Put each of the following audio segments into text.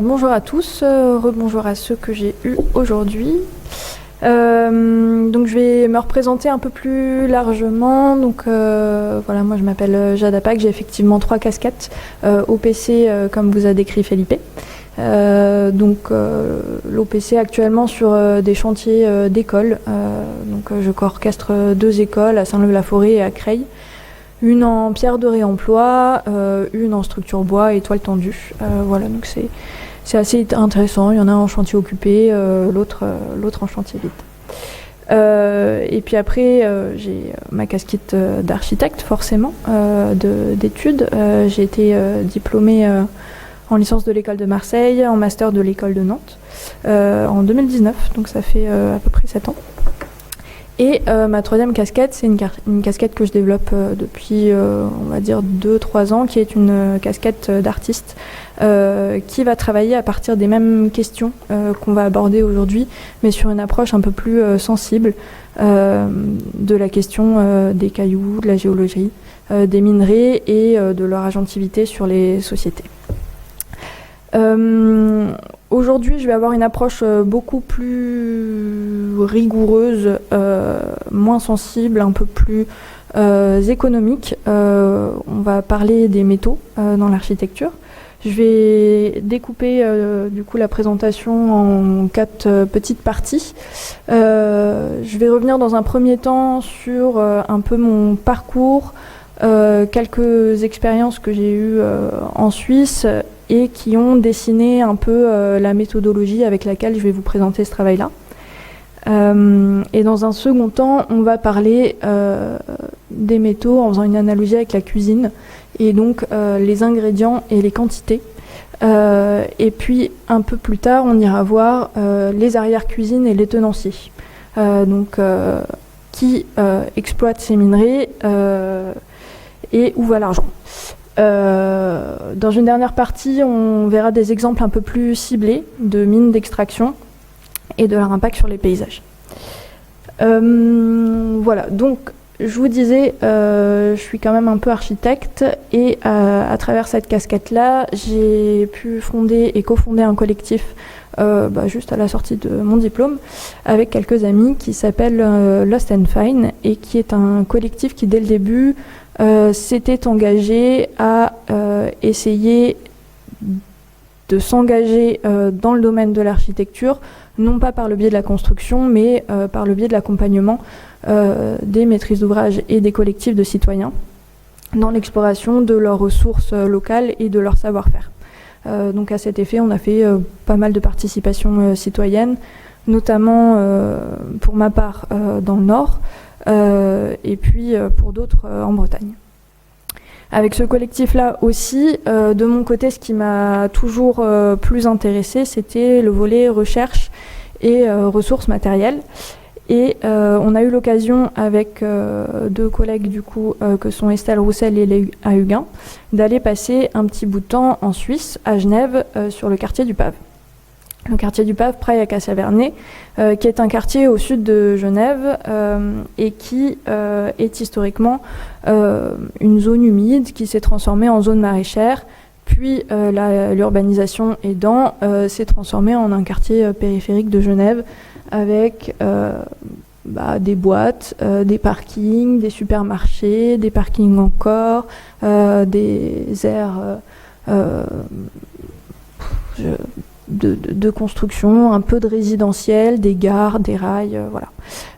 Bonjour à tous, rebonjour à ceux que j'ai eus aujourd'hui. Donc je vais me représenter un peu plus largement. Donc voilà, moi je m'appelle Jade Apac, j'ai effectivement 3 casquettes OPC comme vous a décrit Felipe. L'OPC actuellement sur des chantiers d'écoles. Je co-orchestre 2 écoles à Saint-Leu-la-Forêt et à Creil. Une en pierre de réemploi, une en structure bois et toile tendue. Voilà, donc c'est assez intéressant. Il y en a un en chantier occupé, l'autre en chantier vide. Et puis après, j'ai ma casquette d'architecte, forcément, d'études. J'ai été diplômée en licence de l'école de Marseille, en master de l'école de Nantes, en 2019, donc ça fait à peu près 7 ans. Et ma troisième casquette, c'est une casquette que je développe depuis, on va dire, 2-3 ans, qui est une casquette d'artiste qui va travailler à partir des mêmes questions qu'on va aborder aujourd'hui, mais sur une approche un peu plus sensible de la question des cailloux, de la géologie, des minerais et de leur agentivité sur les sociétés. Aujourd'hui, je vais avoir une approche beaucoup plus rigoureuse, moins sensible, un peu plus économique. On va parler des métaux dans l'architecture. Je vais découper du coup la présentation en 4 petites parties. Je vais revenir dans un premier temps sur un peu mon parcours, quelques expériences que j'ai eues en Suisse et qui ont dessiné un peu la méthodologie avec laquelle je vais vous présenter ce travail-là. Et dans un second temps, on va parler des métaux en faisant une analogie avec la cuisine, et donc les ingrédients et les quantités. Et puis un peu plus tard, on ira voir les arrière-cuisines et les tenanciers. Qui exploitent ces minerais et où va l'argent. Dans une dernière partie, on verra des exemples un peu plus ciblés de mines d'extraction et de leur impact sur les paysages. Voilà, donc je vous disais, je suis quand même un peu architecte et à travers cette casquette-là, j'ai pu fonder et cofonder un collectif juste à la sortie de mon diplôme avec quelques amis qui s'appelle Lost and Fine et qui est un collectif qui dès le début s'était engagé à essayer de s'engager dans le domaine de l'architecture, non pas par le biais de la construction, mais par le biais de l'accompagnement des maîtrises d'ouvrage et des collectifs de citoyens dans l'exploration de leurs ressources locales et de leur savoir-faire. Donc à cet effet, on a fait pas mal de participations citoyennes, notamment pour ma part dans le Nord, et puis pour d'autres en Bretagne. Avec ce collectif-là aussi, de mon côté, ce qui m'a toujours plus intéressé, c'était le volet recherche et ressources matérielles. Et on a eu l'occasion avec 2 collègues du coup que sont Estelle Roussel et Léa Huguin d'aller passer un petit bout de temps en Suisse, à Genève, sur le quartier du Pave. Le quartier du Pave, Praille à Cassia-Vernay, qui est un quartier au sud de Genève et qui est historiquement une zone humide qui s'est transformée en zone maraîchère. Puis l'urbanisation aidant, s'est transformée en un quartier périphérique de Genève avec des boîtes, des parkings, des supermarchés, des parkings encore, des aires de construction, un peu de résidentiel, des gares, des rails, voilà.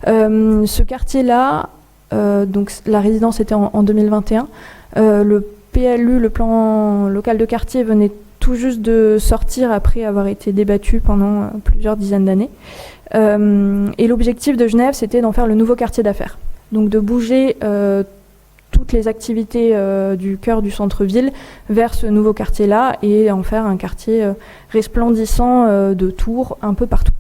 Ce quartier-là, donc la résidence était en 2021, le PLU, le plan local de quartier, venait tout juste de sortir après avoir été débattu pendant plusieurs dizaines d'années. Et l'objectif de Genève, c'était d'en faire le nouveau quartier d'affaires. Donc de bouger toutes les activités du cœur du centre-ville vers ce nouveau quartier-là et en faire un quartier resplendissant de tours un peu partout.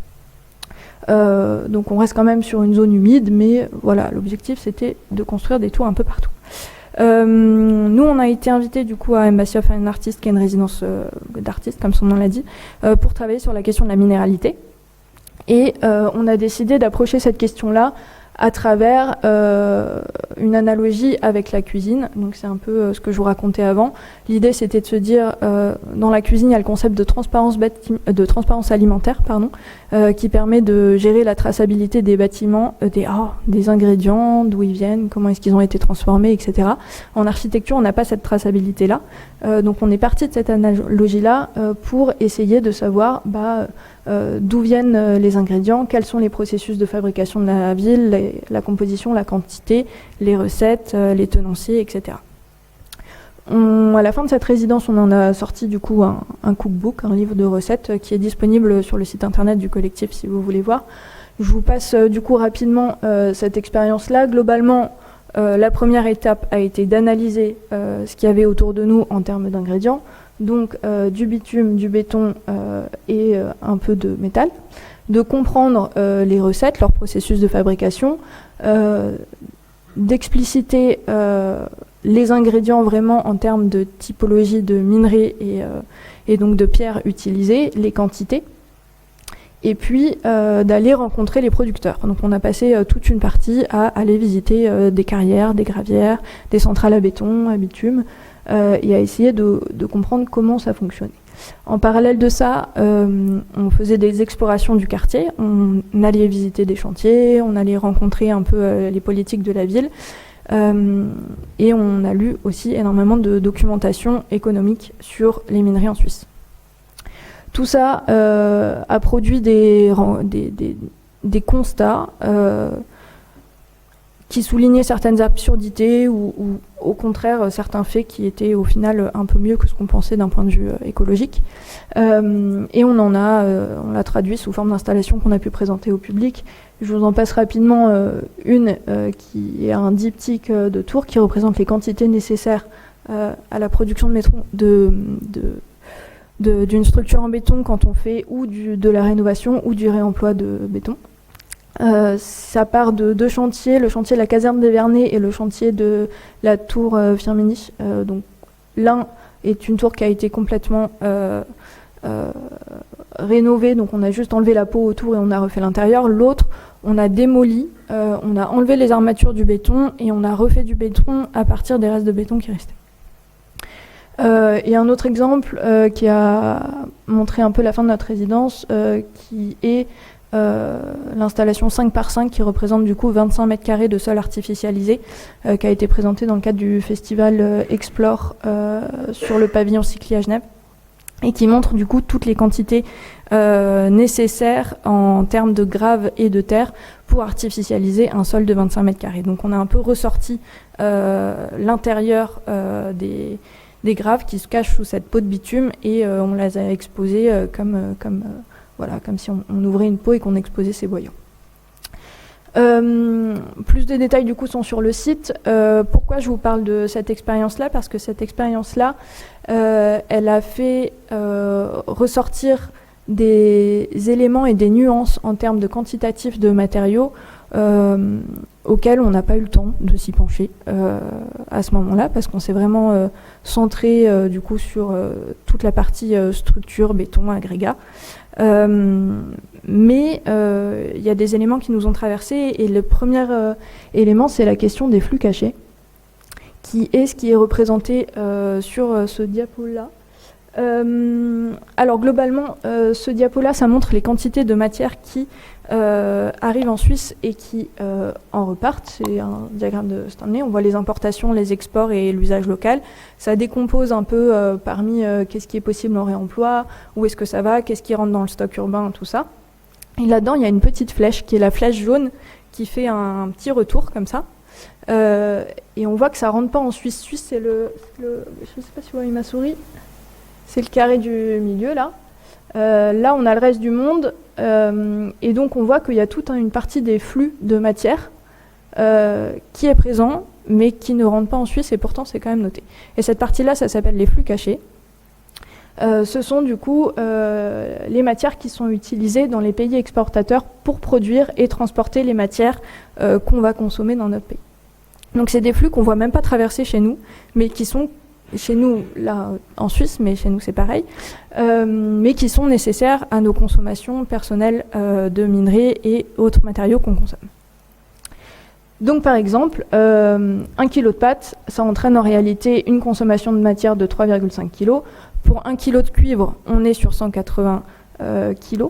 Donc on reste quand même sur une zone humide, mais voilà, l'objectif c'était de construire des tours un peu partout. Nous, on a été invités du coup à Embassy of Fine Artists, qui est une résidence d'artistes, comme son nom l'a dit, pour travailler sur la question de la minéralité. Et on a décidé d'approcher cette question-là à travers une analogie avec la cuisine. Donc c'est un peu ce que je vous racontais avant. L'idée, c'était de se dire, dans la cuisine, il y a le concept de transparence alimentaire, qui permet de gérer la traçabilité des bâtiments, des ingrédients, d'où ils viennent, comment est-ce qu'ils ont été transformés, etc. En architecture, on n'a pas cette traçabilité-là. Donc on est parti de cette analogie-là pour essayer de savoir d'où viennent les ingrédients, quels sont les processus de fabrication de la ville, la composition, la quantité, les recettes, les tenanciers, etc. À la fin de cette résidence, on en a sorti du coup un cookbook, un livre de recettes qui est disponible sur le site internet du collectif si vous voulez voir. Je vous passe du coup rapidement cette expérience-là. Globalement, la première étape a été d'analyser ce qu'il y avait autour de nous en termes d'ingrédients, donc du bitume, du béton et un peu de métal, de comprendre les recettes, leur processus de fabrication, d'expliciter les ingrédients vraiment en termes de typologie de minerais et donc de pierres utilisées, les quantités, et puis d'aller rencontrer les producteurs. Donc on a passé toute une partie à aller visiter des carrières, des gravières, des centrales à béton, à bitume, et à essayer de comprendre comment ça fonctionnait. En parallèle de ça, on faisait des explorations du quartier, on allait visiter des chantiers, on allait rencontrer un peu les politiques de la ville, et on a lu aussi énormément de documentation économique sur les minerais en Suisse. Tout ça a produit des constats qui soulignaient certaines absurdités ou au contraire certains faits qui étaient au final un peu mieux que ce qu'on pensait d'un point de vue écologique. Et on l'a traduit sous forme d'installation qu'on a pu présenter au public. Je vous en passe rapidement une qui est un diptyque de tours qui représente les quantités nécessaires à la production d'une structure en béton quand on fait ou de la rénovation ou du réemploi de béton. Ça part de deux chantiers, le chantier de la caserne des Vernets et le chantier de la tour Firminy. Donc l'un est une tour qui a été complètement rénovée, donc on a juste enlevé la peau autour et on a refait l'intérieur. L'autre, on a démoli, on a enlevé les armatures du béton et on a refait du béton à partir des restes de béton qui restaient. Et un autre exemple qui a montré un peu la fin de notre résidence, qui est l'installation 5x5 qui représente du coup 25 mètres carrés de sol artificialisé, qui a été présenté dans le cadre du festival Explore sur le pavillon Cycli à Genève, et qui montre du coup toutes les quantités nécessaires en termes de graves et de terre pour artificialiser un sol de 25 mètres carrés. Donc on a un peu ressorti l'intérieur des graves qui se cachent sous cette peau de bitume et on les a exposés comme si on ouvrait une peau et qu'on exposait ces boyaux. Plus de détails du coup sont sur le site. Pourquoi je vous parle de cette expérience-là? Parce que cette expérience-là, elle a fait ressortir des éléments et des nuances en termes de quantitatif de matériaux auxquels on n'a pas eu le temps de s'y pencher à ce moment-là, parce qu'on s'est vraiment centré du coup sur toute la partie structure, béton, agrégat. Mais il y a des éléments qui nous ont traversés, et le premier élément, c'est la question des flux cachés, qui est ce qui est représenté sur ce diapo-là. Alors globalement, ce diapo-là, ça montre les quantités de matière qui arrivent en Suisse et qui en repartent. C'est un diagramme de Stanley. On voit les importations, les exports et l'usage local. Ça décompose un peu parmi qu'est-ce qui est possible en réemploi, où est-ce que ça va, qu'est-ce qui rentre dans le stock urbain, tout ça. Et là-dedans, il y a une petite flèche qui est la flèche jaune qui fait un petit retour comme ça. Et on voit que ça rentre pas en Suisse. Suisse, c'est je sais pas si vous voyez ma souris. C'est le carré du milieu, là. Là, on a le reste du monde. Et donc, on voit qu'il y a toute une partie des flux de matière qui est présent, mais qui ne rentre pas en Suisse, et pourtant, c'est quand même noté. Et cette partie-là, ça s'appelle les flux cachés. Ce sont, du coup, les matières qui sont utilisées dans les pays exportateurs pour produire et transporter les matières qu'on va consommer dans notre pays. Donc, c'est des flux qu'on ne voit même pas traverser chez nous, mais qui sont chez nous, là, en Suisse, mais chez nous, c'est pareil, mais qui sont nécessaires à nos consommations personnelles de minerais et autres matériaux qu'on consomme. Donc par exemple, 1 kg de pâte, ça entraîne en réalité une consommation de matière de 3,5 kg. Pour 1 kg de cuivre, on est sur 180 kg.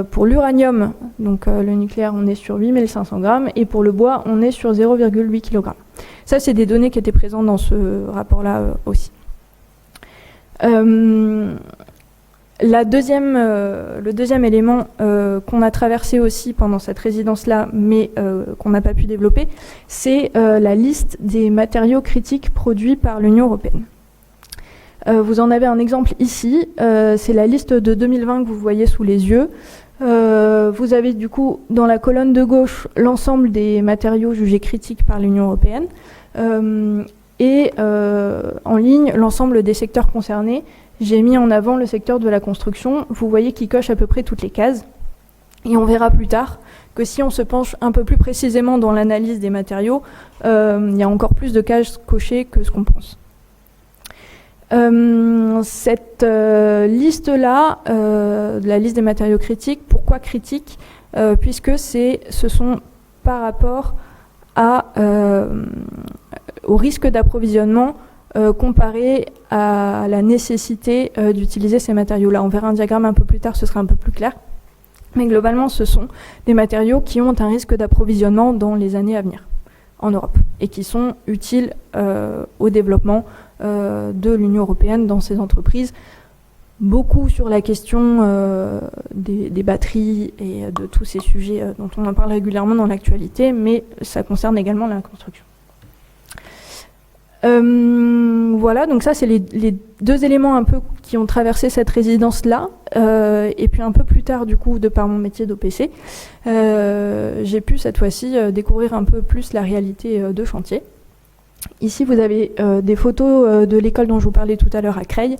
Pour l'uranium, donc le nucléaire, on est sur 8500 grammes. Et pour le bois, on est sur 0,8 kg. Ça, c'est des données qui étaient présentes dans ce rapport-là aussi. Le deuxième élément qu'on a traversé aussi pendant cette résidence-là, mais qu'on n'a pas pu développer, c'est la liste des matériaux critiques produits par l'Union européenne. Vous en avez un exemple ici, c'est la liste de 2020 que vous voyez sous les yeux. Vous avez du coup dans la colonne de gauche l'ensemble des matériaux jugés critiques par l'Union européenne et en ligne l'ensemble des secteurs concernés. J'ai mis en avant le secteur de la construction. Vous voyez qu'il coche à peu près toutes les cases. Et on verra plus tard que si on se penche un peu plus précisément dans l'analyse des matériaux, il y a encore plus de cases cochées que ce qu'on pense. Cette liste-là, la liste des matériaux critiques, pourquoi critique ? Puisque ce sont par rapport au risque d'approvisionnement comparé à la nécessité d'utiliser ces matériaux-là. On verra un diagramme un peu plus tard, ce sera un peu plus clair. Mais globalement, ce sont des matériaux qui ont un risque d'approvisionnement dans les années à venir en Europe et qui sont utiles au développement de l'Union européenne dans ces entreprises. Beaucoup sur la question des batteries et de tous ces sujets dont on en parle régulièrement dans l'actualité, mais ça concerne également la construction. Voilà, donc ça c'est les deux éléments un peu qui ont traversé cette résidence-là. Et puis un peu plus tard, du coup, de par mon métier d'OPC, j'ai pu cette fois-ci découvrir un peu plus la réalité de chantier. Ici, vous avez des photos de l'école dont je vous parlais tout à l'heure à Creil,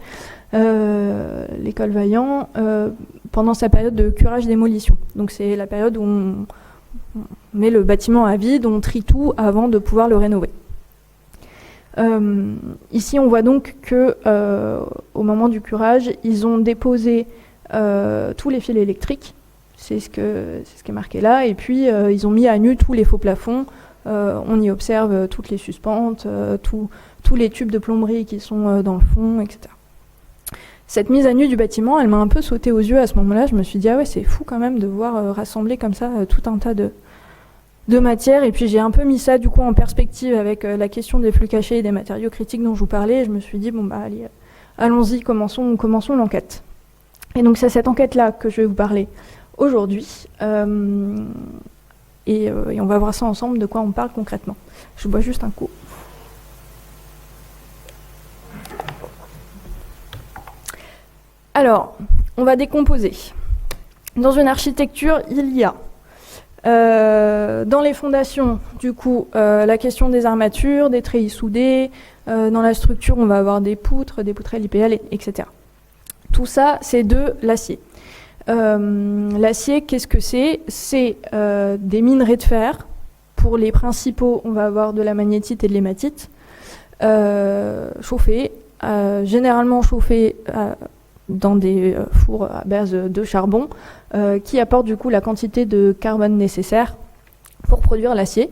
l'école Vaillant, pendant sa période de curage-démolition. Donc c'est la période où on met le bâtiment à vide, on trie tout avant de pouvoir le rénover. Ici, on voit donc que au moment du curage, ils ont déposé tous les fils électriques, c'est ce qui est marqué là, et puis ils ont mis à nu tous les faux plafonds. On y observe toutes les suspentes, tous les tubes de plomberie qui sont dans le fond, etc. Cette mise à nu du bâtiment, elle m'a un peu sauté aux yeux à ce moment-là. Je me suis dit, ah ouais, c'est fou quand même de voir rassembler comme ça tout un tas de matière. Et puis j'ai un peu mis ça du coup en perspective avec la question des flux cachés et des matériaux critiques dont je vous parlais. Et je me suis dit, bon bah allez, allons-y, commençons l'enquête. Et donc c'est cette enquête-là que je vais vous parler aujourd'hui. Et on va voir ça ensemble, de quoi on parle concrètement. Je bois juste un coup. Alors, on va décomposer. Dans une architecture, il y a dans les fondations, du coup, la question des armatures, des treillis soudés. Dans la structure, on va avoir des poutrelles IPL, etc. Tout ça, c'est de l'acier. L'acier, qu'est-ce que c'est ? C'est des minerais de fer. Pour les principaux, on va avoir de la magnétite et de l'hématite, chauffés, généralement chauffés dans des fours à base de charbon, qui apportent du coup la quantité de carbone nécessaire pour produire l'acier.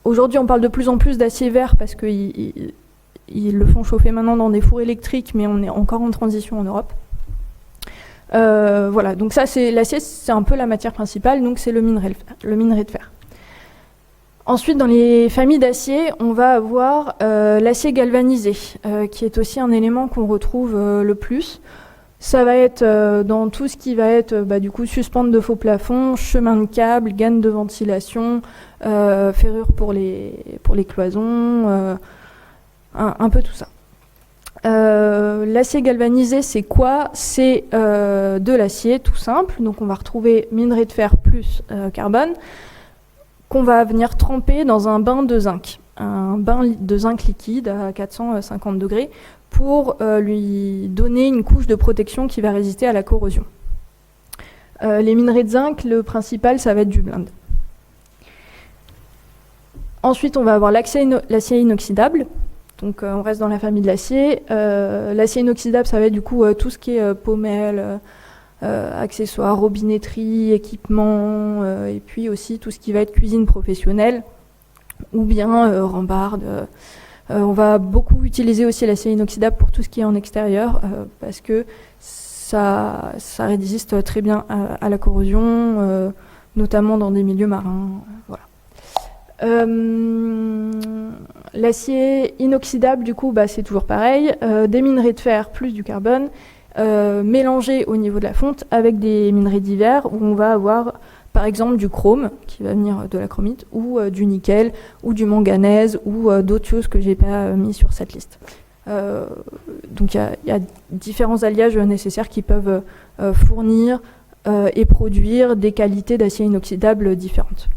Aujourd'hui, on parle de plus en plus d'acier vert parce qu'ils le font chauffer maintenant dans des fours électriques, mais on est encore en transition en Europe. Voilà, donc ça, l'acier, c'est un peu la matière principale, donc c'est le minerai de fer. Ensuite, dans les familles d'acier, on va avoir l'acier galvanisé, qui est aussi un élément qu'on retrouve le plus. Ça va être dans tout ce qui va être du coup suspente de faux plafonds, chemin de câble, gaine de ventilation, ferrure pour les cloisons, un peu tout ça. L'acier galvanisé, c'est quoi ? C'est de l'acier tout simple, donc on va retrouver minerai de fer plus carbone, qu'on va venir tremper dans un bain de zinc liquide à 450 degrés pour lui donner une couche de protection qui va résister à la corrosion. Les minerais de zinc, le principal, ça va être du blinde. Ensuite, on va avoir l'acier inoxydable. Donc on reste dans la famille de l'acier. L'acier inoxydable, ça va être du coup tout ce qui est pommelle, accessoires, robinetterie, équipements, et puis aussi tout ce qui va être cuisine professionnelle, ou bien rambarde. On va beaucoup utiliser aussi l'acier inoxydable pour tout ce qui est en extérieur, parce que ça résiste très bien à la corrosion, notamment dans des milieux marins. Voilà. L'acier inoxydable, du coup, c'est toujours pareil. Des minerais de fer plus du carbone, mélangés au niveau de la fonte avec des minerais divers, où on va avoir par exemple du chrome, qui va venir de la chromite, ou du nickel, ou du manganèse, ou d'autres choses que je n'ai pas mis sur cette liste. Donc il y a différents alliages nécessaires qui peuvent fournir et produire des qualités d'acier inoxydable différentes.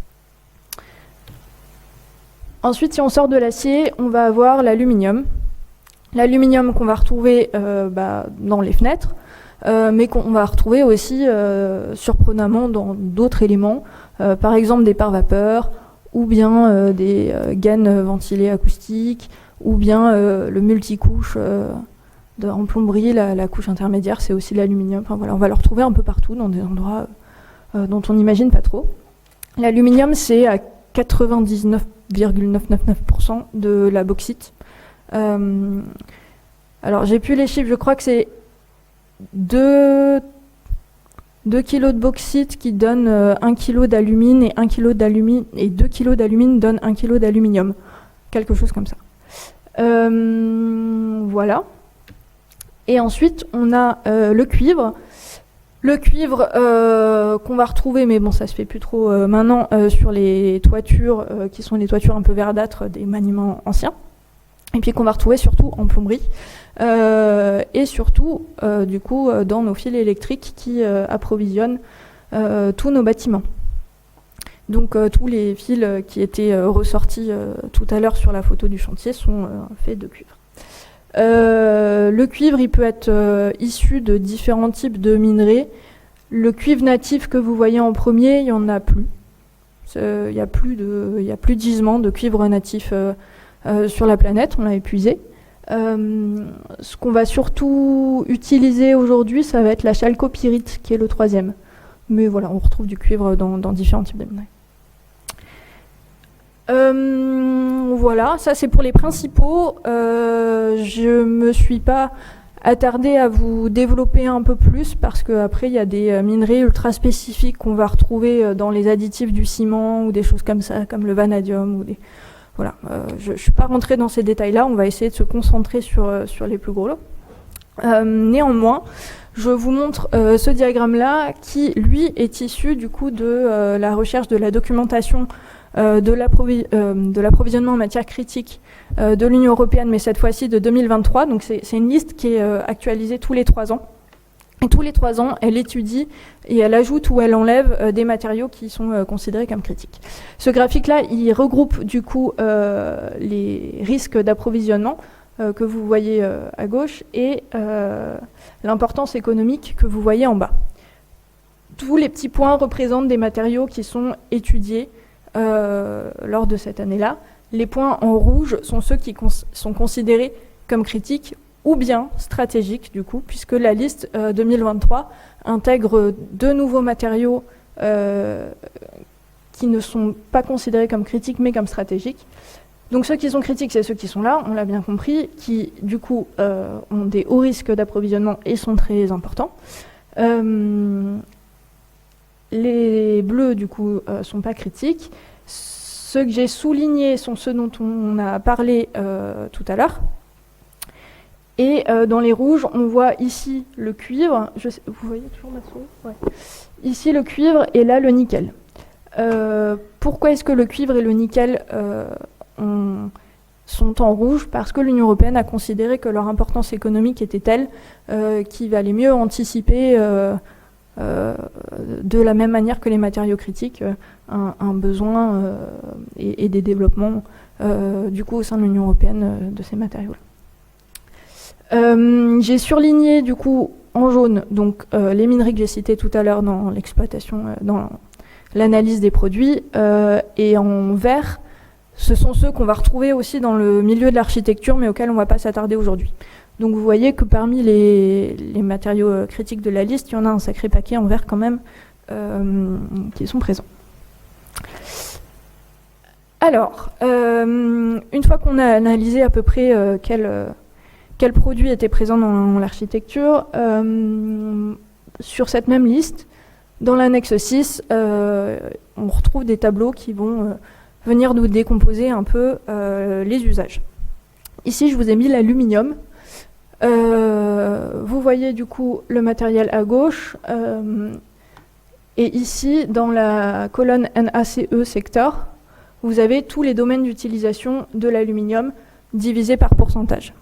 Ensuite, si on sort de l'acier, on va avoir l'aluminium. L'aluminium qu'on va retrouver dans les fenêtres, mais qu'on va retrouver aussi surprenamment dans d'autres éléments, par exemple des pare-vapeurs, ou bien des gaines ventilées acoustiques, ou bien le multicouche en plomberie, la couche intermédiaire, c'est aussi l'aluminium. Enfin, voilà, on va le retrouver un peu partout, dans des endroits dont on n'imagine pas trop. L'aluminium, c'est à 99,999% de la bauxite. Alors, j'ai plus les chiffres, je crois que c'est 2 kilos de bauxite qui donnent 1 kg d'alumine, et 1 kg d'alumine, et 2 kg d'alumine donnent 1 kg d'aluminium. Quelque chose comme ça. Voilà. Et ensuite, on a le cuivre. Le cuivre qu'on va retrouver, mais bon, ça se fait plus trop maintenant, sur les toitures, qui sont les toitures un peu verdâtres des bâtiments anciens. Et puis qu'on va retrouver surtout en plomberie. Et surtout, du coup, dans nos fils électriques qui approvisionnent tous nos bâtiments. Donc tous les fils qui étaient ressortis tout à l'heure sur la photo du chantier sont faits de cuivre. Le cuivre, il peut être issu de différents types de minerais. Le cuivre natif que vous voyez en premier, il n'y en a plus. Il n'y a plus de gisement de cuivre natif sur la planète, on l'a épuisé. Ce qu'on va surtout utiliser aujourd'hui, ça va être la chalcopyrite, qui est le troisième. Mais voilà, on retrouve du cuivre dans différents types de minerais. Voilà, ça c'est pour les principaux. Je me suis pas attardée à vous développer un peu plus parce qu'après il y a des minerais ultra spécifiques qu'on va retrouver dans les additifs du ciment ou des choses comme ça, comme le vanadium ou des... Voilà, je ne suis pas rentrée dans ces détails-là, on va essayer de se concentrer sur les plus gros lots. Néanmoins, je vous montre ce diagramme-là qui, lui, est issu du coup de la recherche de la documentation de l'approvisionnement en matière critique de l'Union européenne, mais cette fois-ci de 2023. Donc c'est une liste qui est actualisée tous les 3 ans. Et tous les 3 ans, elle étudie et elle ajoute ou elle enlève des matériaux qui sont considérés comme critiques. Ce graphique-là, il regroupe du coup les risques d'approvisionnement que vous voyez à gauche et l'importance économique que vous voyez en bas. Tous les petits points représentent des matériaux qui sont étudiés lors de cette année-là. Les points en rouge sont ceux qui sont considérés comme critiques ou bien stratégiques, du coup, puisque la liste 2023 intègre 2 nouveaux matériaux qui ne sont pas considérés comme critiques, mais comme stratégiques. Donc ceux qui sont critiques, c'est ceux qui sont là, on l'a bien compris, qui, du coup, ont des hauts risques d'approvisionnement et sont très importants. Les bleus, du coup, sont pas critiques. Ceux que j'ai soulignés sont ceux dont on a parlé tout à l'heure. Et dans les rouges, on voit ici le cuivre. Vous voyez toujours ma souris ? Ouais. Ici le cuivre et là le nickel. Pourquoi est-ce que le cuivre et le nickel sont en rouge ? Parce que l'Union européenne a considéré que leur importance économique était telle qu'il valait mieux anticiper de la même manière que les matériaux critiques un besoin et des développements du coup au sein de l'Union européenne de ces matériaux-là. J'ai surligné du coup en jaune donc les minerais que j'ai cités tout à l'heure dans l'exploitation, dans l'analyse des produits, et en vert, ce sont ceux qu'on va retrouver aussi dans le milieu de l'architecture, mais auxquels on ne va pas s'attarder aujourd'hui. Donc vous voyez que parmi les matériaux critiques de la liste, il y en a un sacré paquet en vert quand même qui sont présents. Alors, une fois qu'on a analysé à peu près quels produits étaient présents dans l'architecture, sur cette même liste, dans l'annexe 6, on retrouve des tableaux qui vont venir nous décomposer un peu les usages. Ici, je vous ai mis l'aluminium. Vous voyez du coup le matériel à gauche. Et ici, dans la colonne NACE sector, vous avez tous les domaines d'utilisation de l'aluminium divisés par pourcentage.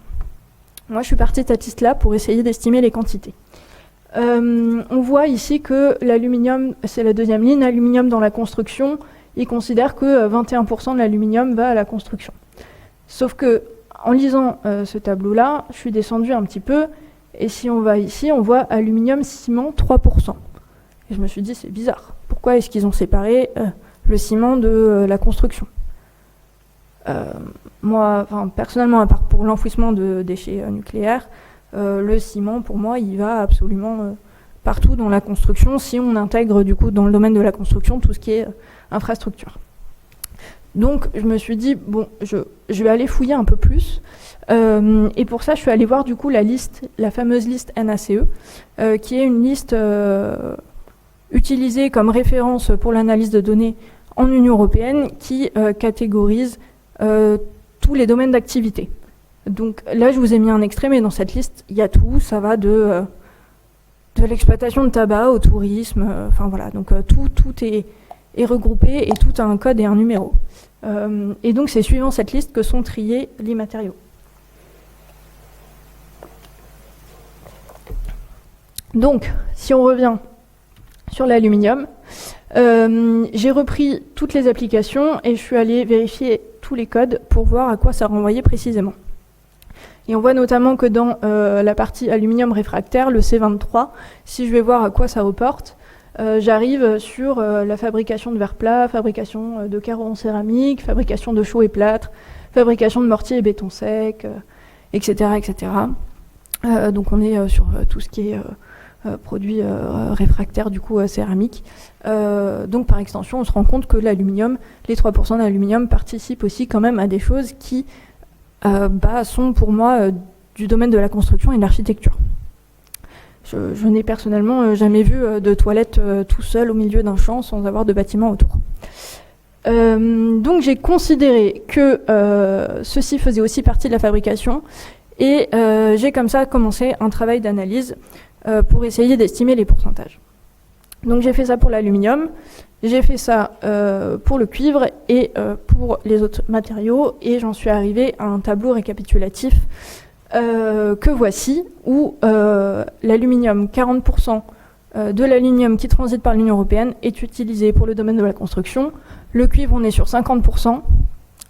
Moi, je suis partie de cette liste-là pour essayer d'estimer les quantités. On voit ici que l'aluminium, c'est la deuxième ligne, aluminium dans la construction, il considère que 21% de l'aluminium va à la construction. Sauf que, en lisant ce tableau-là, je suis descendue un petit peu, et si on va ici, on voit aluminium, ciment, 3%. Et je me suis dit, c'est bizarre. Pourquoi est-ce qu'ils ont séparé le ciment de la construction? Moi, personnellement, à part pour l'enfouissement de déchets nucléaires, le ciment, pour moi, il va absolument partout dans la construction, si on intègre du coup dans le domaine de la construction tout ce qui est infrastructure. Donc je me suis dit, bon, je vais aller fouiller un peu plus. Et pour ça, je suis allée voir du coup la fameuse liste NACE, qui est une liste utilisée comme référence pour l'analyse de données en Union européenne, qui catégorise tous les domaines d'activité. Donc là, je vous ai mis un extrait, mais dans cette liste, il y a tout. Ça va de l'exploitation de tabac au tourisme. Enfin voilà, donc tout est regroupé et tout a un code et un numéro. Et donc c'est suivant cette liste que sont triés les matériaux. Donc, si on revient sur l'aluminium, j'ai repris toutes les applications et je suis allée vérifier tous les codes pour voir à quoi ça renvoyait précisément. Et on voit notamment que dans la partie aluminium réfractaire, le C23, si je vais voir à quoi ça reporte, j'arrive sur la fabrication de verre plat, fabrication de carreaux en céramique, fabrication de chaux et plâtre, fabrication de mortier et béton sec, etc. etc. Donc on est sur tout ce qui est produits réfractaires du coup céramique. Donc par extension, on se rend compte que l'aluminium, les 3% d'aluminium participent aussi quand même à des choses qui sont pour moi du domaine de la construction et de l'architecture. Je n'ai personnellement jamais vu de toilettes tout seul au milieu d'un champ sans avoir de bâtiment autour. Donc j'ai considéré que ceci faisait aussi partie de la fabrication et j'ai comme ça commencé un travail d'analyse pour essayer d'estimer les pourcentages. Donc j'ai fait ça pour l'aluminium, j'ai fait ça pour le cuivre et pour les autres matériaux et j'en suis arrivée à un tableau récapitulatif que voici, où l'aluminium, 40% de l'aluminium qui transite par l'Union européenne est utilisé pour le domaine de la construction. Le cuivre, on est sur 50%,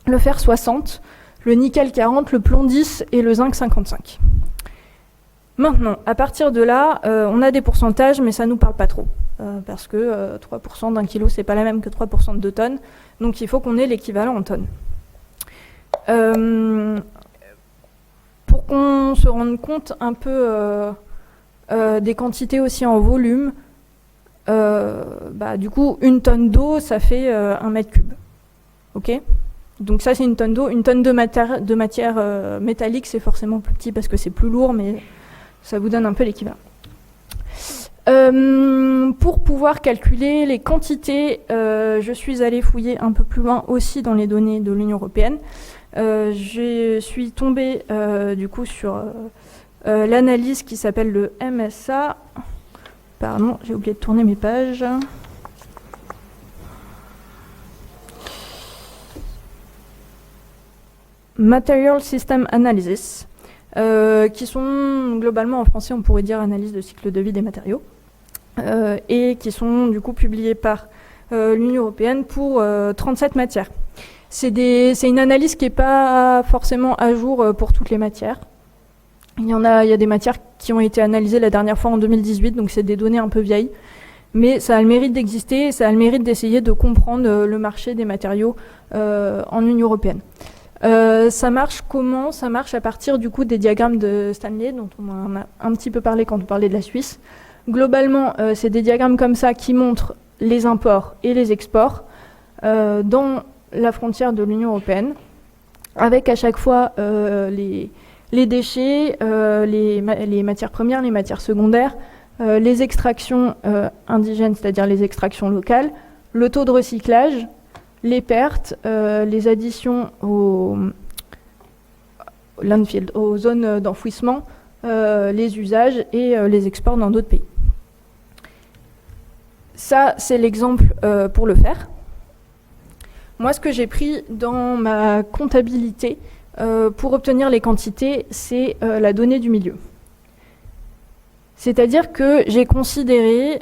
le fer 60%, le nickel 40%, le plomb 10% et le zinc 55%. Maintenant, à partir de là, on a des pourcentages, mais ça ne nous parle pas trop. Parce que 3% d'un kilo, c'est pas la même que 3% de 2 tonnes. Donc il faut qu'on ait l'équivalent en tonnes. Pour qu'on se rende compte un peu des quantités aussi en volume, du coup, une tonne d'eau, ça fait 1 mètre cube. Ok ? Donc ça, c'est une tonne d'eau. Une tonne de matière métallique, c'est forcément plus petit parce que c'est plus lourd, mais ça vous donne un peu l'équivalent. Pour pouvoir calculer les quantités, je suis allée fouiller un peu plus loin aussi dans les données de l'Union européenne. Je suis tombée du coup sur l'analyse qui s'appelle le MSA. Pardon, j'ai oublié de tourner mes pages. Material System Analysis, qui sont globalement en français, on pourrait dire analyse de cycle de vie des matériaux, et qui sont du coup publiés par l'Union européenne pour 37 matières. C'est une analyse qui n'est pas forcément à jour pour toutes les matières. Il y a des matières qui ont été analysées la dernière fois en 2018, donc c'est des données un peu vieilles. Mais ça a le mérite d'exister et ça a le mérite d'essayer de comprendre le marché des matériaux en Union européenne. Ça marche comment? Ça marche à partir du coup des diagrammes de Stanley, dont on en a un petit peu parlé quand on parlait de la Suisse. Globalement, c'est des diagrammes comme ça qui montrent les imports et les exports dans la frontière de l'Union européenne, avec à chaque fois les déchets, les matières premières, les matières secondaires, les extractions indigènes, c'est-à-dire les extractions locales, le taux de recyclage, les pertes, les additions aux landfills, aux zones d'enfouissement, les usages et les exports dans d'autres pays. Ça, c'est l'exemple pour le faire. Moi, ce que j'ai pris dans ma comptabilité pour obtenir les quantités, c'est la donnée du milieu. C'est-à-dire que j'ai considéré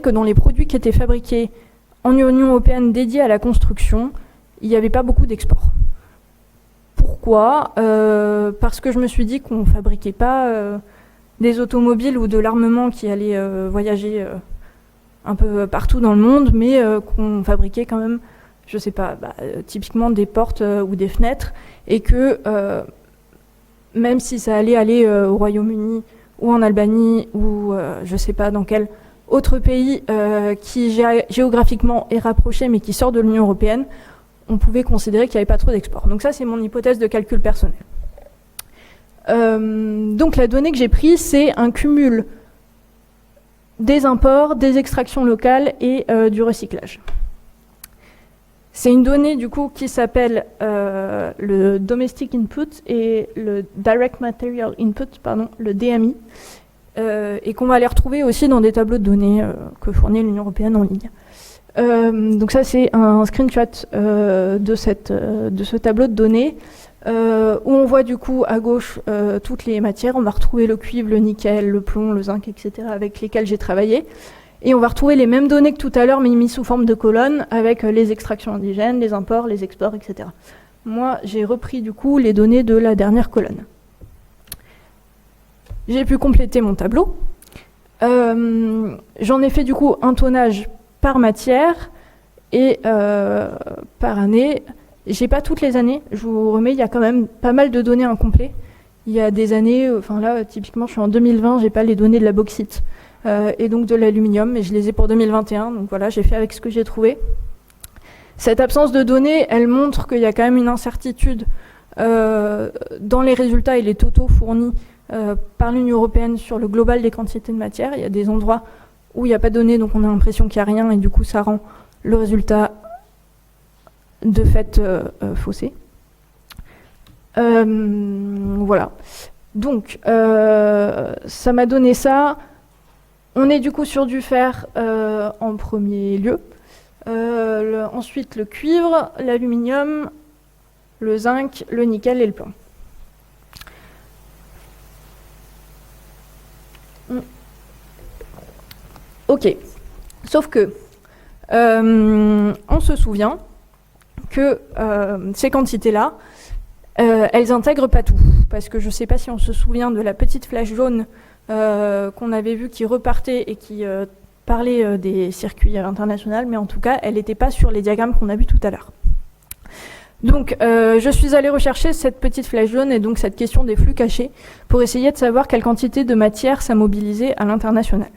que dans les produits qui étaient fabriqués en Union européenne dédiés à la construction, il n'y avait pas beaucoup d'exports. Pourquoi ? Parce que je me suis dit qu'on ne fabriquait pas des automobiles ou de l'armement qui allait voyager un peu partout dans le monde, mais qu'on fabriquait quand même, je ne sais pas, typiquement des portes ou des fenêtres, et que même si ça allait aller au Royaume-Uni ou en Albanie ou je ne sais pas dans quel autre pays qui géographiquement est rapproché mais qui sort de l'Union européenne, on pouvait considérer qu'il n'y avait pas trop d'export. Donc ça, c'est mon hypothèse de calcul personnel. Donc la donnée que j'ai prise, c'est un cumul des imports, des extractions locales et du recyclage. C'est une donnée du coup qui s'appelle le Domestic Input et le Direct Material Input, pardon, le DMI, et qu'on va aller retrouver aussi dans des tableaux de données que fournit l'Union européenne en ligne. Donc ça, c'est un screenshot de ce tableau de données où on voit du coup à gauche toutes les matières. On va retrouver le cuivre, le nickel, le plomb, le zinc, etc. avec lesquels j'ai travaillé. Et on va retrouver les mêmes données que tout à l'heure, mais mises sous forme de colonnes, avec les extractions indigènes, les imports, les exports, etc. Moi, j'ai repris du coup les données de la dernière colonne. J'ai pu compléter mon tableau. J'en ai fait du coup un tonnage par matière et par année. J'ai pas toutes les années, je vous remets, il y a quand même pas mal de données incomplètes. Il y a des années, enfin là, typiquement, je suis en 2020, j'ai pas les données de la bauxite. Et donc de l'aluminium, mais je les ai pour 2021, donc voilà, j'ai fait avec ce que j'ai trouvé. Cette absence de données, elle montre qu'il y a quand même une incertitude dans les résultats et les totaux fournis par l'Union européenne sur le global des quantités de matière. Il y a des endroits où il n'y a pas de données, donc on a l'impression qu'il n'y a rien, et du coup ça rend le résultat de fait faussé. Voilà. Donc, ça m'a donné ça. On est du coup sur du fer en premier lieu. Ensuite, le cuivre, l'aluminium, le zinc, le nickel et le plomb. Ok. Sauf que, on se souvient que ces quantités-là, elles n'intègrent pas tout. Parce que je ne sais pas si on se souvient de la petite flèche jaune qu'on avait vue qui repartait et qui parlait des circuits internationaux, mais en tout cas, elle n'était pas sur les diagrammes qu'on a vus tout à l'heure. Donc, je suis allée rechercher cette petite flèche jaune et donc cette question des flux cachés pour essayer de savoir quelle quantité de matière ça mobilisait à l'international.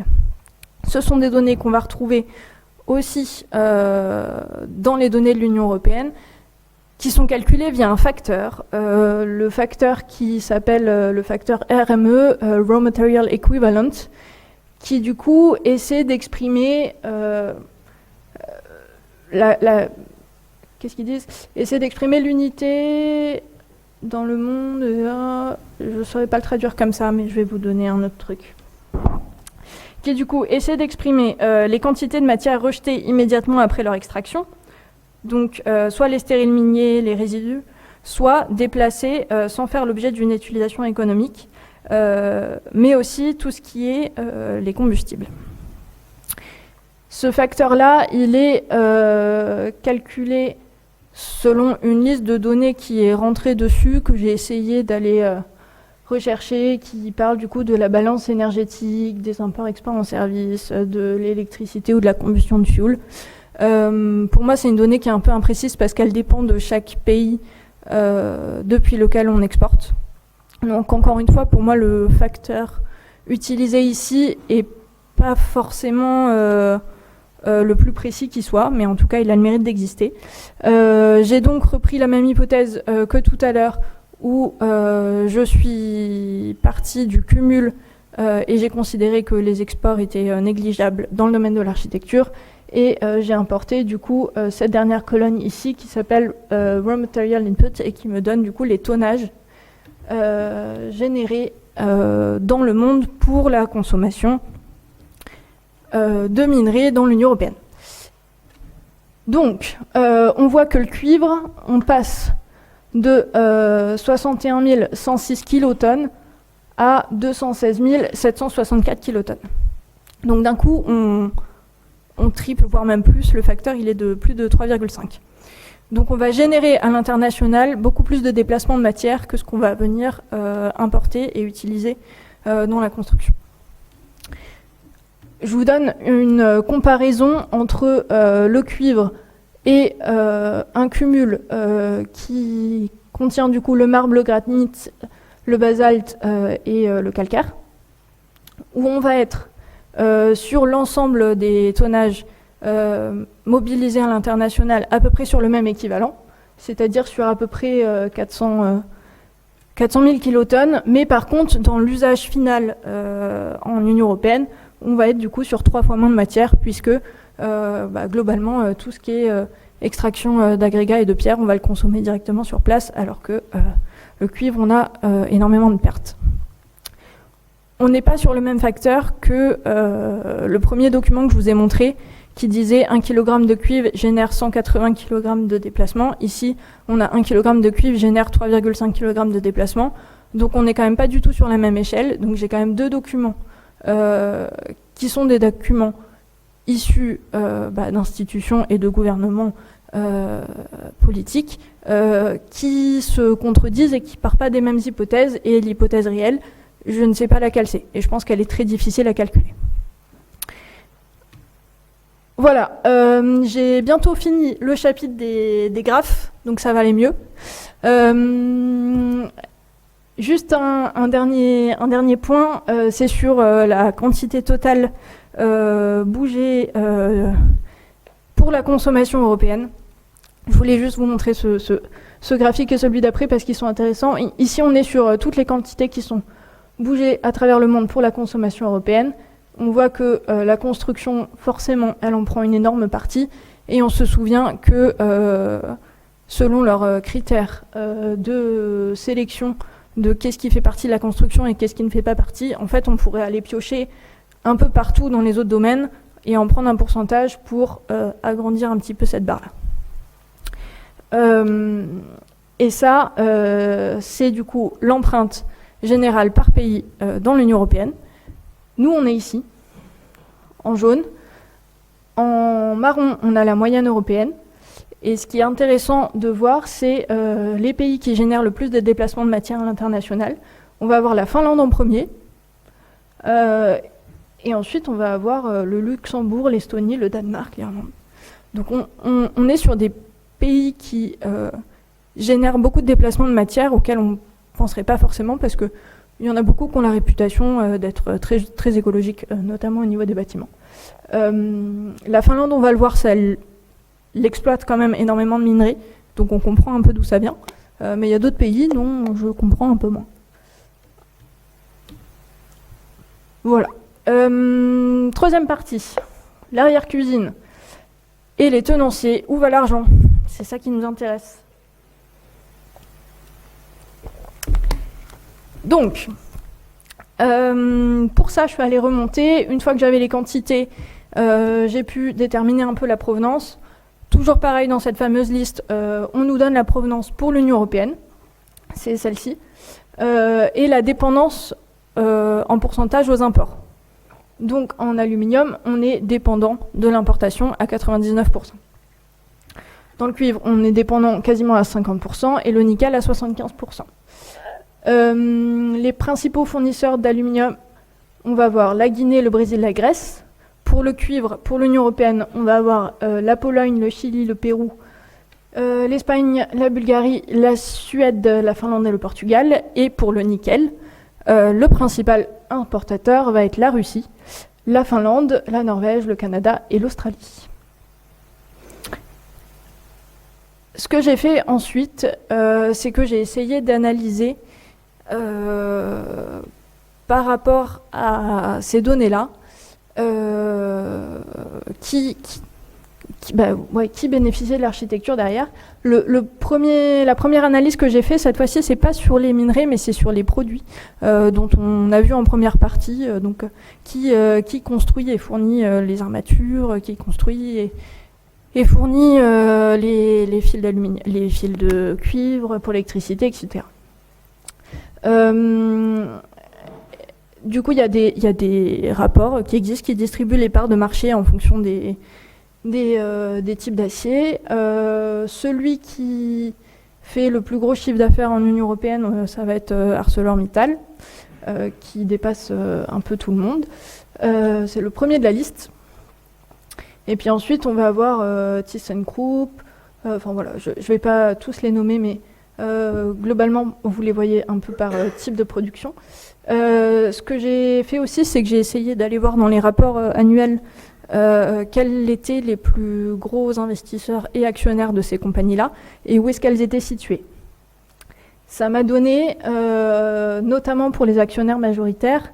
Ce sont des données qu'on va retrouver aussi dans les données de l'Union européenne, qui sont calculées via un facteur, le facteur qui s'appelle le facteur RME, Raw Material Equivalent, qui du coup essaie d'exprimer qu'est-ce qu'ils disent ? Essaie d'exprimer l'unité dans le monde. Je ne saurais pas le traduire comme ça, mais je vais vous donner un autre truc. Qui du coup essaie d'exprimer les quantités de matière rejetées immédiatement après leur extraction. Donc, soit les stériles miniers, les résidus, soit déplacés sans faire l'objet d'une utilisation économique, mais aussi tout ce qui est les combustibles. Ce facteur-là, il est calculé selon une liste de données qui est rentrée dessus, que j'ai essayé d'aller rechercher, qui parle du coup de la balance énergétique, des imports-exports en service, de l'électricité ou de la combustion de fioul. Pour moi, c'est une donnée qui est un peu imprécise parce qu'elle dépend de chaque pays depuis lequel on exporte. Donc encore une fois, pour moi, le facteur utilisé ici est pas forcément le plus précis qui soit, mais en tout cas, il a le mérite d'exister. J'ai donc repris la même hypothèse que tout à l'heure, où je suis partie du cumul et j'ai considéré que les exports étaient négligeables dans le domaine de l'architecture, et j'ai importé du coup cette dernière colonne ici qui s'appelle Raw Material Input et qui me donne du coup les tonnages générés dans le monde pour la consommation de minerais dans l'Union européenne. Donc, on voit que le cuivre, on passe de 61 106 kilotonnes à 216 764 kilotonnes. Donc d'un coup, on triple, voire même plus. Le facteur, il est de plus de 3,5. Donc on va générer à l'international beaucoup plus de déplacements de matière que ce qu'on va venir importer et utiliser dans la construction. Je vous donne une comparaison entre le cuivre et un cumul qui contient du coup le marbre, le granit, le basalte et le calcaire, où on va être sur l'ensemble des tonnages mobilisés à l'international à peu près sur le même équivalent, c'est-à-dire sur à peu près 400 000 kilotonnes, mais par contre dans l'usage final en Union européenne, on va être du coup sur 3 fois moins de matière, puisque globalement tout ce qui est extraction d'agrégats et de pierres, on va le consommer directement sur place, alors que le cuivre, on a énormément de pertes. On n'est pas sur le même facteur que le premier document que je vous ai montré, qui disait 1 kg de cuivre génère 180 kg de déplacement. Ici, on a 1 kg de cuivre génère 3,5 kg de déplacement. Donc on n'est quand même pas du tout sur la même échelle. Donc j'ai quand même 2 documents qui sont des documents issus d'institutions et de gouvernements politiques qui se contredisent et qui ne partent pas des mêmes hypothèses. Et l'hypothèse réelle, je ne sais pas laquelle c'est. Et je pense qu'elle est très difficile à calculer. Voilà, j'ai bientôt fini le chapitre des graphes, donc ça va aller mieux. Juste un dernier point, c'est sur la quantité totale bougée pour la consommation européenne. Je voulais juste vous montrer ce graphique et celui d'après parce qu'ils sont intéressants. Ici, on est sur toutes les quantités qui sont bougées à travers le monde pour la consommation européenne. On voit que la construction, forcément, elle en prend une énorme partie. Et on se souvient que selon leurs critères de sélection de qu'est-ce qui fait partie de la construction et qu'est-ce qui ne fait pas partie, en fait, on pourrait aller piocher un peu partout dans les autres domaines et en prendre un pourcentage pour agrandir un petit peu cette barre-là. Et ça, c'est du coup l'empreinte générale par pays dans l'Union européenne. Nous, on est ici, en jaune. En marron, on a la moyenne européenne. Et ce qui est intéressant de voir, c'est les pays qui génèrent le plus de déplacements de matière à l'international. On va avoir la Finlande en premier. Et ensuite, on va avoir le Luxembourg, l'Estonie, le Danemark, l'Irlande. Donc on est sur des pays qui génèrent beaucoup de déplacements de matière auxquels on ne penserait pas forcément parce que il y en a beaucoup qui ont la réputation d'être très, très écologiques, notamment au niveau des bâtiments. La Finlande, on va le voir, ça l'exploite quand même énormément de minerais, donc on comprend un peu d'où ça vient. Mais il y a d'autres pays dont je comprends un peu moins. Voilà. Troisième partie, l'arrière-cuisine et les tenanciers. Où va l'argent? C'est ça qui nous intéresse. Donc, pour ça, je suis allée remonter. Une fois que j'avais les quantités, j'ai pu déterminer un peu la provenance. Toujours pareil, dans cette fameuse liste, on nous donne la provenance pour l'Union européenne. C'est celle-ci. Et la dépendance en pourcentage aux imports. Donc, en aluminium, on est dépendant de l'importation à 99%. Dans le cuivre, on est dépendant quasiment à 50% et le nickel à 75%. Les principaux fournisseurs d'aluminium, on va voir la Guinée, le Brésil, la Grèce. Pour le cuivre, pour l'Union européenne, on va avoir la Pologne, le Chili, le Pérou, l'Espagne, la Bulgarie, la Suède, la Finlande et le Portugal. Et pour le nickel, le principal importateur va être la Russie, la Finlande, la Norvège, le Canada et l'Australie. Ce que j'ai fait ensuite, c'est que j'ai essayé d'analyser par rapport à ces données-là qui bénéficiait de l'architecture derrière. La première analyse que j'ai fait cette fois-ci, c'est pas sur les minerais, mais c'est sur les produits dont on a vu en première partie, qui construit et fournit les armatures, qui construit et fournit les fils d'aluminium, les fils de cuivre pour l'électricité, etc. Du coup, il y a des rapports qui existent, qui distribuent les parts de marché en fonction des types d'acier. Celui qui fait le plus gros chiffre d'affaires en Union européenne, ça va être ArcelorMittal, qui dépasse un peu tout le monde. C'est le premier de la liste. Et puis ensuite, on va avoir ThyssenKrupp. Enfin voilà, je ne vais pas tous les nommer, mais globalement, vous les voyez un peu par type de production. Ce que j'ai fait aussi, c'est que j'ai essayé d'aller voir dans les rapports annuels quels étaient les plus gros investisseurs et actionnaires de ces compagnies-là et où est-ce qu'elles étaient situées. Ça m'a donné, notamment pour les actionnaires majoritaires,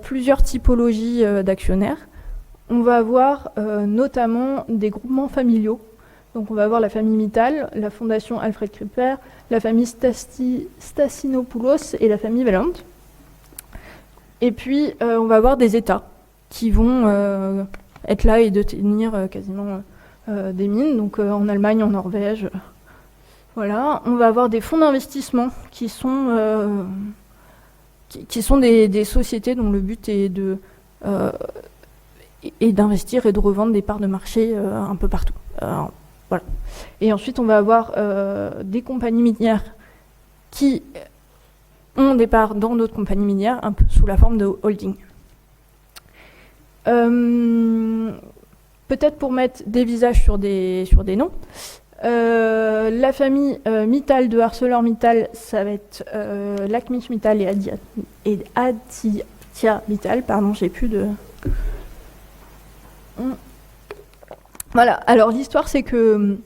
plusieurs typologies d'actionnaires. On va avoir notamment des groupements familiaux. Donc on va avoir la famille Mittal, la fondation Alfred Kripler, la famille Stassinopoulos et la famille Vaillant. Et puis on va avoir des États qui vont être là et détenir quasiment des mines, donc en Allemagne, en Norvège. Voilà. On va avoir des fonds d'investissement qui sont des sociétés dont le but est d'investir et de revendre des parts de marché un peu partout. Voilà. Et ensuite, on va avoir des compagnies minières qui ont des parts dans d'autres compagnies minières, un peu sous la forme de holding. Peut-être pour mettre des visages sur des noms. La famille Mittal de ArcelorMittal, ça va être Lakshmi Mittal et Aditya Mittal. Pardon, j'ai plus de... Voilà, alors l'histoire c'est que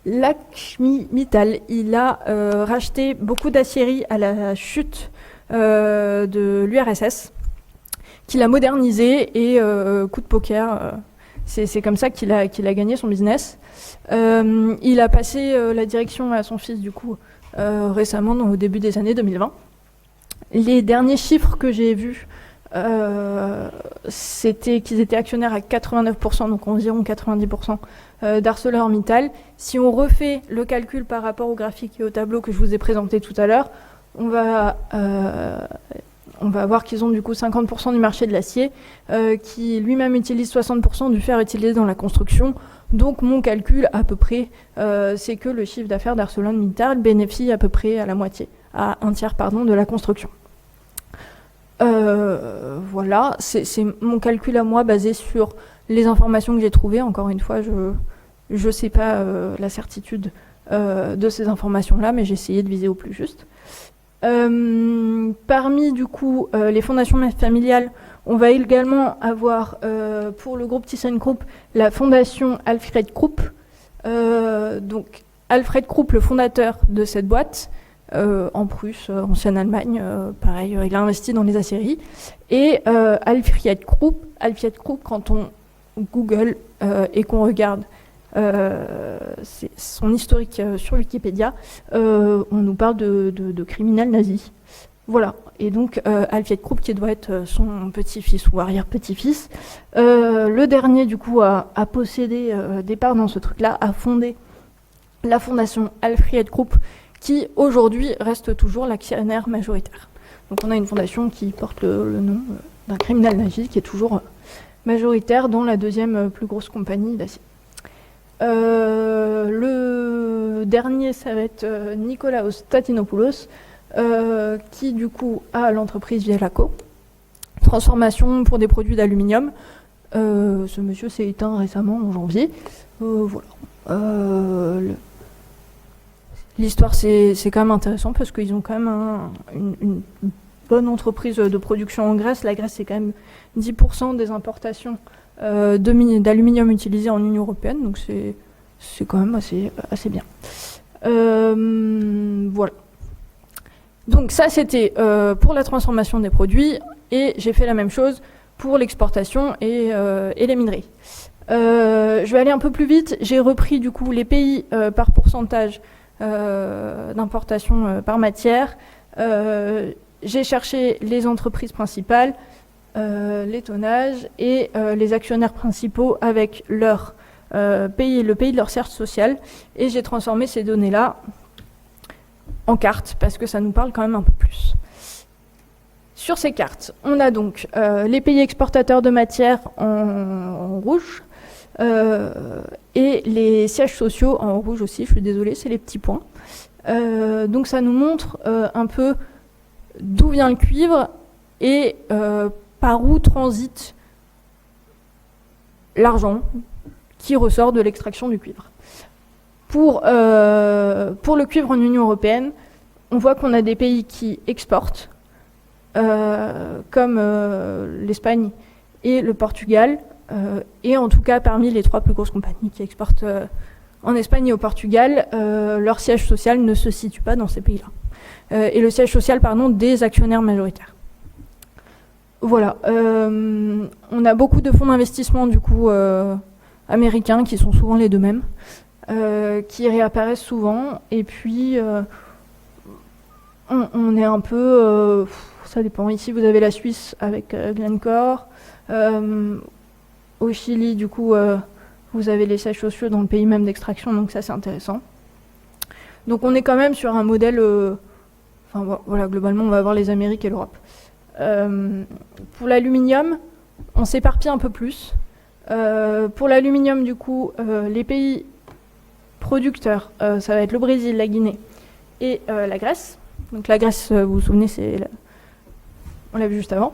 Lakshmi Mittal, il a racheté beaucoup d'aciéries à la chute de l'URSS, qu'il a modernisé et coup de poker, c'est comme ça qu'il a gagné son business. Il a passé la direction à son fils du coup récemment, au début des années 2020. Les derniers chiffres que j'ai vus, c'était qu'ils étaient actionnaires à 89%, donc environ 90% d'ArcelorMittal. Si on refait le calcul par rapport au graphique et au tableau que je vous ai présenté tout à l'heure, on va voir qu'ils ont du coup 50% du marché de l'acier, qui lui-même utilise 60% du fer utilisé dans la construction. Donc mon calcul à peu près, c'est que le chiffre d'affaires d'ArcelorMittal bénéficie à peu près à la moitié, à un tiers pardon, de la construction. Voilà, c'est mon calcul à moi basé sur les informations que j'ai trouvées. Encore une fois, je ne sais pas la certitude de ces informations-là, mais j'ai essayé de viser au plus juste. Parmi du coup les fondations familiales, on va également avoir pour le groupe ThyssenKrupp la fondation Alfred Krupp. Donc Alfred Krupp, le fondateur de cette boîte, en Prusse, ancienne Allemagne, pareil, il a investi dans les aciéries. Et Alfred Krupp, quand on Google et qu'on regarde son historique sur Wikipédia, on nous parle de criminels nazis. Voilà. Et donc Alfred Krupp, qui doit être son petit-fils ou arrière-petit-fils, le dernier du coup à posséder des parts dans ce truc-là, a fondé la fondation Alfred Krupp, qui aujourd'hui reste toujours l'actionnaire majoritaire. Donc on a une fondation qui porte le nom d'un criminel nazi qui est toujours majoritaire dans la deuxième plus grosse compagnie d'acier. Le dernier, ça va être Nikolaos Statinopoulos, qui du coup a l'entreprise Vielaco. transformation pour des produits d'aluminium. Ce monsieur s'est éteint récemment en janvier. Voilà. L'histoire, c'est quand même intéressant parce qu'ils ont quand même une bonne entreprise de production en Grèce. La Grèce, c'est quand même 10% des importations d'aluminium utilisé en Union européenne, donc c'est quand même assez bien. Voilà. Donc ça, c'était pour la transformation des produits, et j'ai fait la même chose pour l'exportation et les minerais. Je vais aller un peu plus vite. J'ai repris du coup les pays par pourcentage d'importation par matière. J'ai cherché les entreprises principales, les tonnages et les actionnaires principaux avec leur pays, le pays de leur cercle social, et j'ai transformé ces données-là en cartes parce que ça nous parle quand même un peu plus. Sur ces cartes, on a donc les pays exportateurs de matières en rouge et les sièges sociaux en rouge aussi, je suis désolée, c'est les petits points. Donc ça nous montre un peu d'où vient le cuivre et par où transite l'argent qui ressort de l'extraction du cuivre. Pour le cuivre en Union européenne, on voit qu'on a des pays qui exportent, comme l'Espagne et le Portugal, et en tout cas parmi les 3 plus grosses compagnies qui exportent en Espagne et au Portugal, leur siège social ne se situe pas dans ces pays-là. Et le siège social, pardon, des actionnaires majoritaires. Voilà. On a beaucoup de fonds d'investissement du coup américains qui sont souvent les deux mêmes, qui réapparaissent souvent. Et puis on est un peu, ça dépend. Ici vous avez la Suisse avec Glencore. Au Chili, du coup, vous avez les sièges sociaux dans le pays même d'extraction, donc ça c'est intéressant. Donc on est quand même sur un modèle, enfin voilà, globalement on va avoir les Amériques et l'Europe. Pour l'aluminium, on s'éparpille un peu plus. Pour l'aluminium, du coup, les pays producteurs, ça va être le Brésil, la Guinée et la Grèce. Donc la Grèce, vous vous souvenez, on l'a vu juste avant.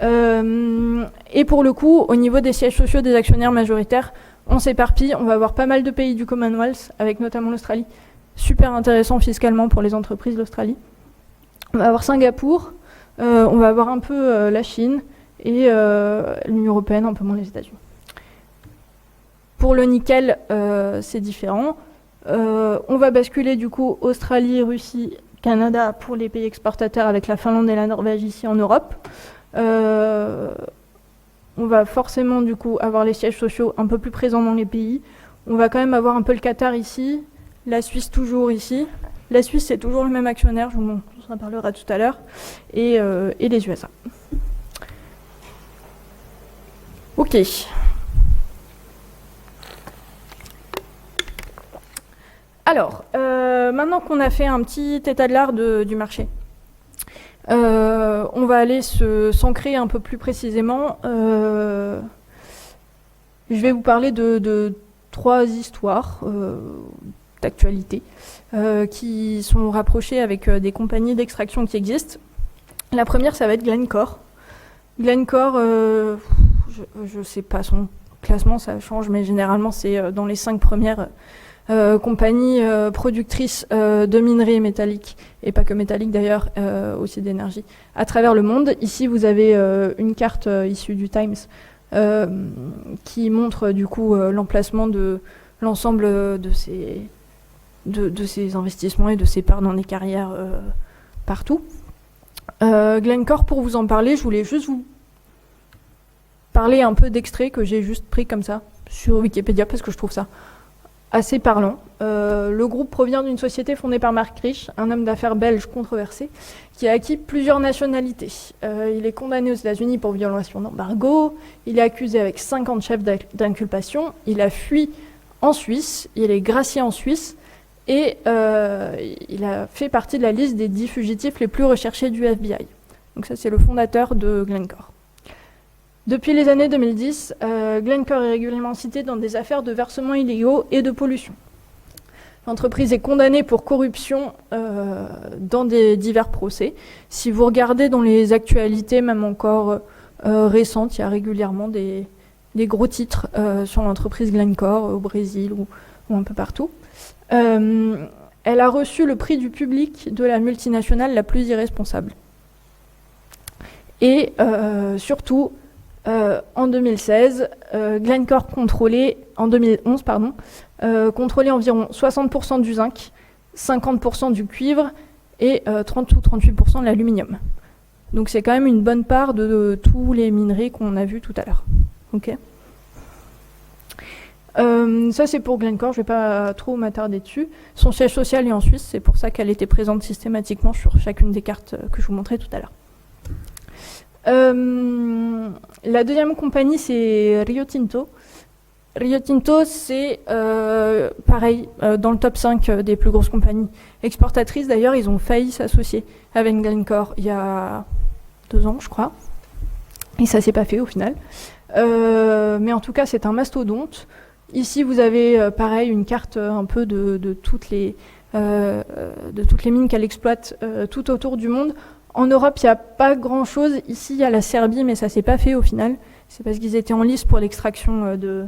Et pour le coup, au niveau des sièges sociaux des actionnaires majoritaires, on s'éparpille. On va avoir pas mal de pays du Commonwealth, avec notamment l'Australie. Super intéressant fiscalement pour les entreprises l'Australie. On va avoir Singapour, on va avoir un peu la Chine et l'Union européenne, un peu moins les États-Unis. Pour le nickel, c'est différent. On va basculer du coup Australie, Russie, Canada pour les pays exportateurs avec la Finlande et la Norvège ici en Europe. On va forcément du coup avoir les sièges sociaux un peu plus présents dans les pays. On va quand même avoir un peu le Qatar ici, la Suisse toujours ici. La Suisse c'est toujours le même actionnaire, je vous en parlerai tout à l'heure, et les USA. Ok. Alors, maintenant qu'on a fait un petit état de l'art du marché, on va aller s'ancrer un peu plus précisément. Je vais vous parler de 3 histoires d'actualité qui sont rapprochées avec des compagnies d'extraction qui existent. La première, ça va être Glencore. Glencore, je ne sais pas son classement, ça change, mais généralement c'est dans les 5 premières compagnies productrices de minerais métalliques, et pas que métalliques d'ailleurs, aussi d'énergie, à travers le monde. Ici, vous avez une carte issue du Times qui montre du coup l'emplacement de l'ensemble de ces investissements et de ces parts dans les carrières partout. Glencore, pour vous en parler, je voulais juste vous parler un peu d'extraits que j'ai juste pris comme ça sur Wikipédia parce que je trouve ça assez parlant. Le groupe provient d'une société fondée par Mark Rich, un homme d'affaires belge controversé, qui a acquis plusieurs nationalités. Il est condamné aux États-Unis pour violation d'embargo, il est accusé avec 50 chefs d'inculpation, il a fui en Suisse, il est gracié en Suisse, et il a fait partie de la liste des 10 fugitifs les plus recherchés du FBI. Donc ça, c'est le fondateur de Glencore. Depuis les années 2010, Glencore est régulièrement cité dans des affaires de versements illégaux et de pollution. L'entreprise est condamnée pour corruption dans divers procès. Si vous regardez dans les actualités, même encore récentes. Il y a régulièrement des gros titres sur l'entreprise Glencore au Brésil ou un peu partout. Elle a reçu le prix du public de la multinationale la plus irresponsable. Et surtout, en 2016, Glencore contrôlait, en 2011, pardon, contrôlait environ 60% du zinc, 50% du cuivre et 30 ou 38% de l'aluminium. Donc c'est quand même une bonne part de tous les minerais qu'on a vus tout à l'heure. Okay. Ça c'est pour Glencore, je ne vais pas trop m'attarder dessus. Son siège social est en Suisse, c'est pour ça qu'elle était présente systématiquement sur chacune des cartes que je vous montrais tout à l'heure. La deuxième compagnie c'est Rio Tinto. Rio Tinto c'est pareil, dans le top 5 des plus grosses compagnies exportatrices. D'ailleurs ils ont failli s'associer avec Glencore il y a 2 ans je crois, et ça s'est pas fait au final. Mais en tout cas c'est un mastodonte. Ici, vous avez pareil une carte un peu de toutes les mines qu'elle exploite tout autour du monde. En Europe, il n'y a pas grand-chose. Ici, il y a la Serbie, mais ça ne s'est pas fait au final. C'est parce qu'ils étaient en lice pour l'extraction de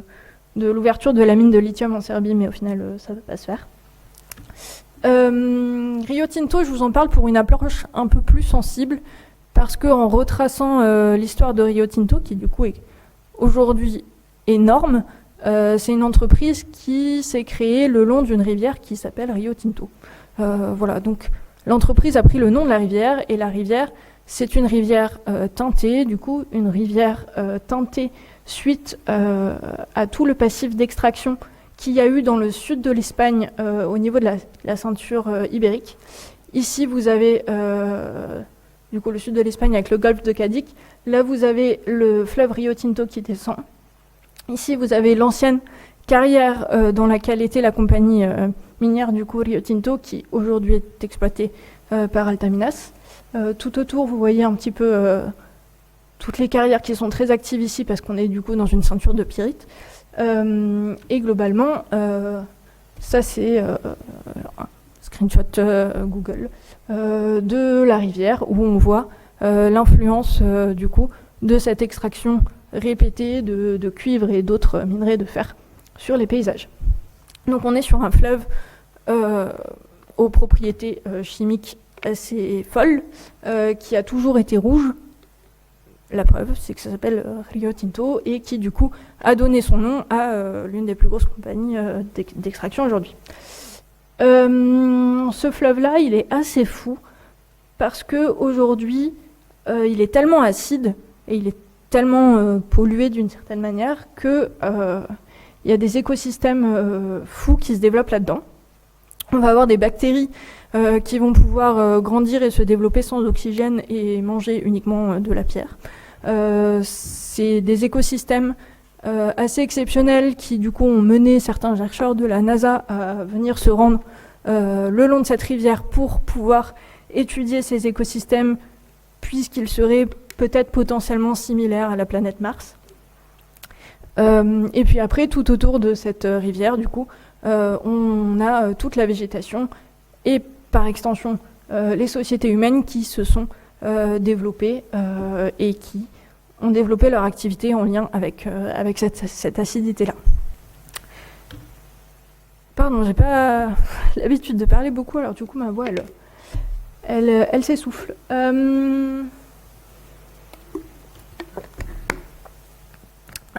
l'ouverture de la mine de lithium en Serbie, mais au final, ça ne va pas se faire. Rio Tinto, je vous en parle pour une approche un peu plus sensible, parce qu'en retraçant l'histoire de Rio Tinto, qui du coup est aujourd'hui énorme, c'est une entreprise qui s'est créée le long d'une rivière qui s'appelle Rio Tinto. Voilà, donc l'entreprise a pris le nom de la rivière, et la rivière, c'est une rivière teintée, du coup, une rivière teintée suite à tout le passif d'extraction qu'il y a eu dans le sud de l'Espagne au niveau de la ceinture ibérique. Ici, vous avez du coup le sud de l'Espagne avec le golfe de Cadiz. Là, vous avez le fleuve Rio Tinto qui descend. Ici, vous avez l'ancienne carrière dans laquelle était la compagnie minière du coup Rio Tinto, qui aujourd'hui est exploitée par Altaminas. Tout autour, vous voyez un petit peu toutes les carrières qui sont très actives ici, parce qu'on est du coup dans une ceinture de pyrite. Et globalement, ça c'est un screenshot Google de la rivière, où on voit l'influence du coup de cette extraction répétée de cuivre et d'autres minerais de fer sur les paysages. Donc on est sur un fleuve aux propriétés chimiques assez folles, qui a toujours été rouge. La preuve, c'est que ça s'appelle Rio Tinto, et qui du coup a donné son nom à l'une des plus grosses compagnies d'extraction aujourd'hui. Ce fleuve-là, il est assez fou, parce qu'aujourd'hui, il est tellement acide, et il est tellement pollué d'une certaine manière, qu'il y a des écosystèmes fous qui se développent là-dedans. On va avoir des bactéries qui vont pouvoir grandir et se développer sans oxygène et manger uniquement de la pierre. C'est des écosystèmes assez exceptionnels qui du coup ont mené certains chercheurs de la NASA à venir se rendre le long de cette rivière pour pouvoir étudier ces écosystèmes, puisqu'ils seraient peut-être potentiellement similaires à la planète Mars. Et puis après, tout autour de cette rivière, du coup, on a toute la végétation et par extension les sociétés humaines qui se sont développées et qui ont développé leur activité en lien avec cette acidité-là. Pardon, j'ai pas l'habitude de parler beaucoup, alors du coup ma voix elle s'essouffle.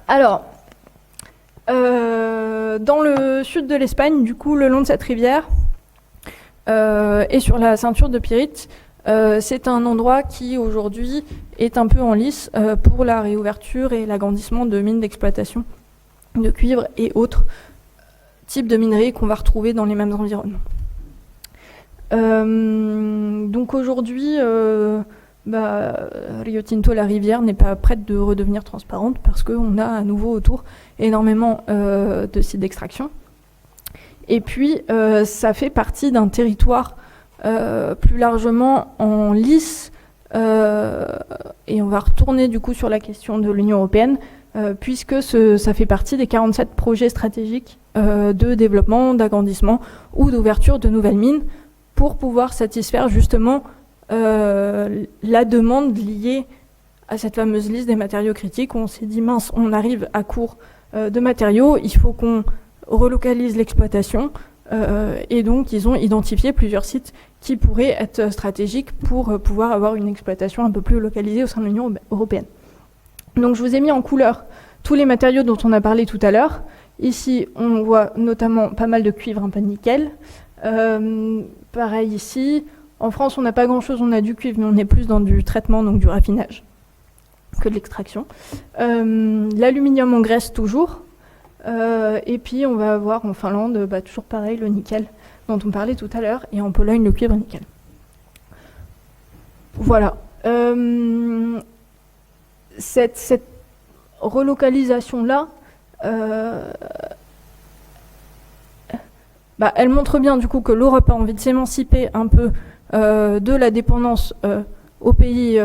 Alors, dans le sud de l'Espagne, du coup, le long de cette rivière, et sur la ceinture de pyrite, c'est un endroit qui, aujourd'hui, est un peu en lice pour la réouverture et l'agrandissement de mines d'exploitation de cuivre et autres types de minerais qu'on va retrouver dans les mêmes environnements. Donc aujourd'hui, Rio Tinto, la rivière, n'est pas prête de redevenir transparente parce qu'on a à nouveau autour énormément de sites d'extraction. Et puis, ça fait partie d'un territoire plus largement en lice, et on va retourner du coup sur la question de l'Union européenne, puisque ça fait partie des 47 projets stratégiques de développement, d'agrandissement ou d'ouverture de nouvelles mines pour pouvoir satisfaire justement la demande liée à cette fameuse liste des matériaux critiques où on s'est dit mince, on arrive à court de matériaux, il faut qu'on relocalise l'exploitation. Et donc, ils ont identifié plusieurs sites qui pourraient être stratégiques pour pouvoir avoir une exploitation un peu plus localisée au sein de l'Union européenne. Donc, je vous ai mis en couleur tous les matériaux dont on a parlé tout à l'heure. Ici, on voit notamment pas mal de cuivre, un peu de nickel. Pareil ici. En France, on n'a pas grand-chose, on a du cuivre, mais on est plus dans du traitement, donc du raffinage, que de l'extraction. L'aluminium en Grèce, toujours. Et puis on va avoir en Finlande, toujours pareil, le nickel dont on parlait tout à l'heure, et en Pologne, le cuivre nickel. Voilà. Cette relocalisation-là, elle montre bien du coup que l'Europe a envie de s'émanciper un peu de la dépendance aux pays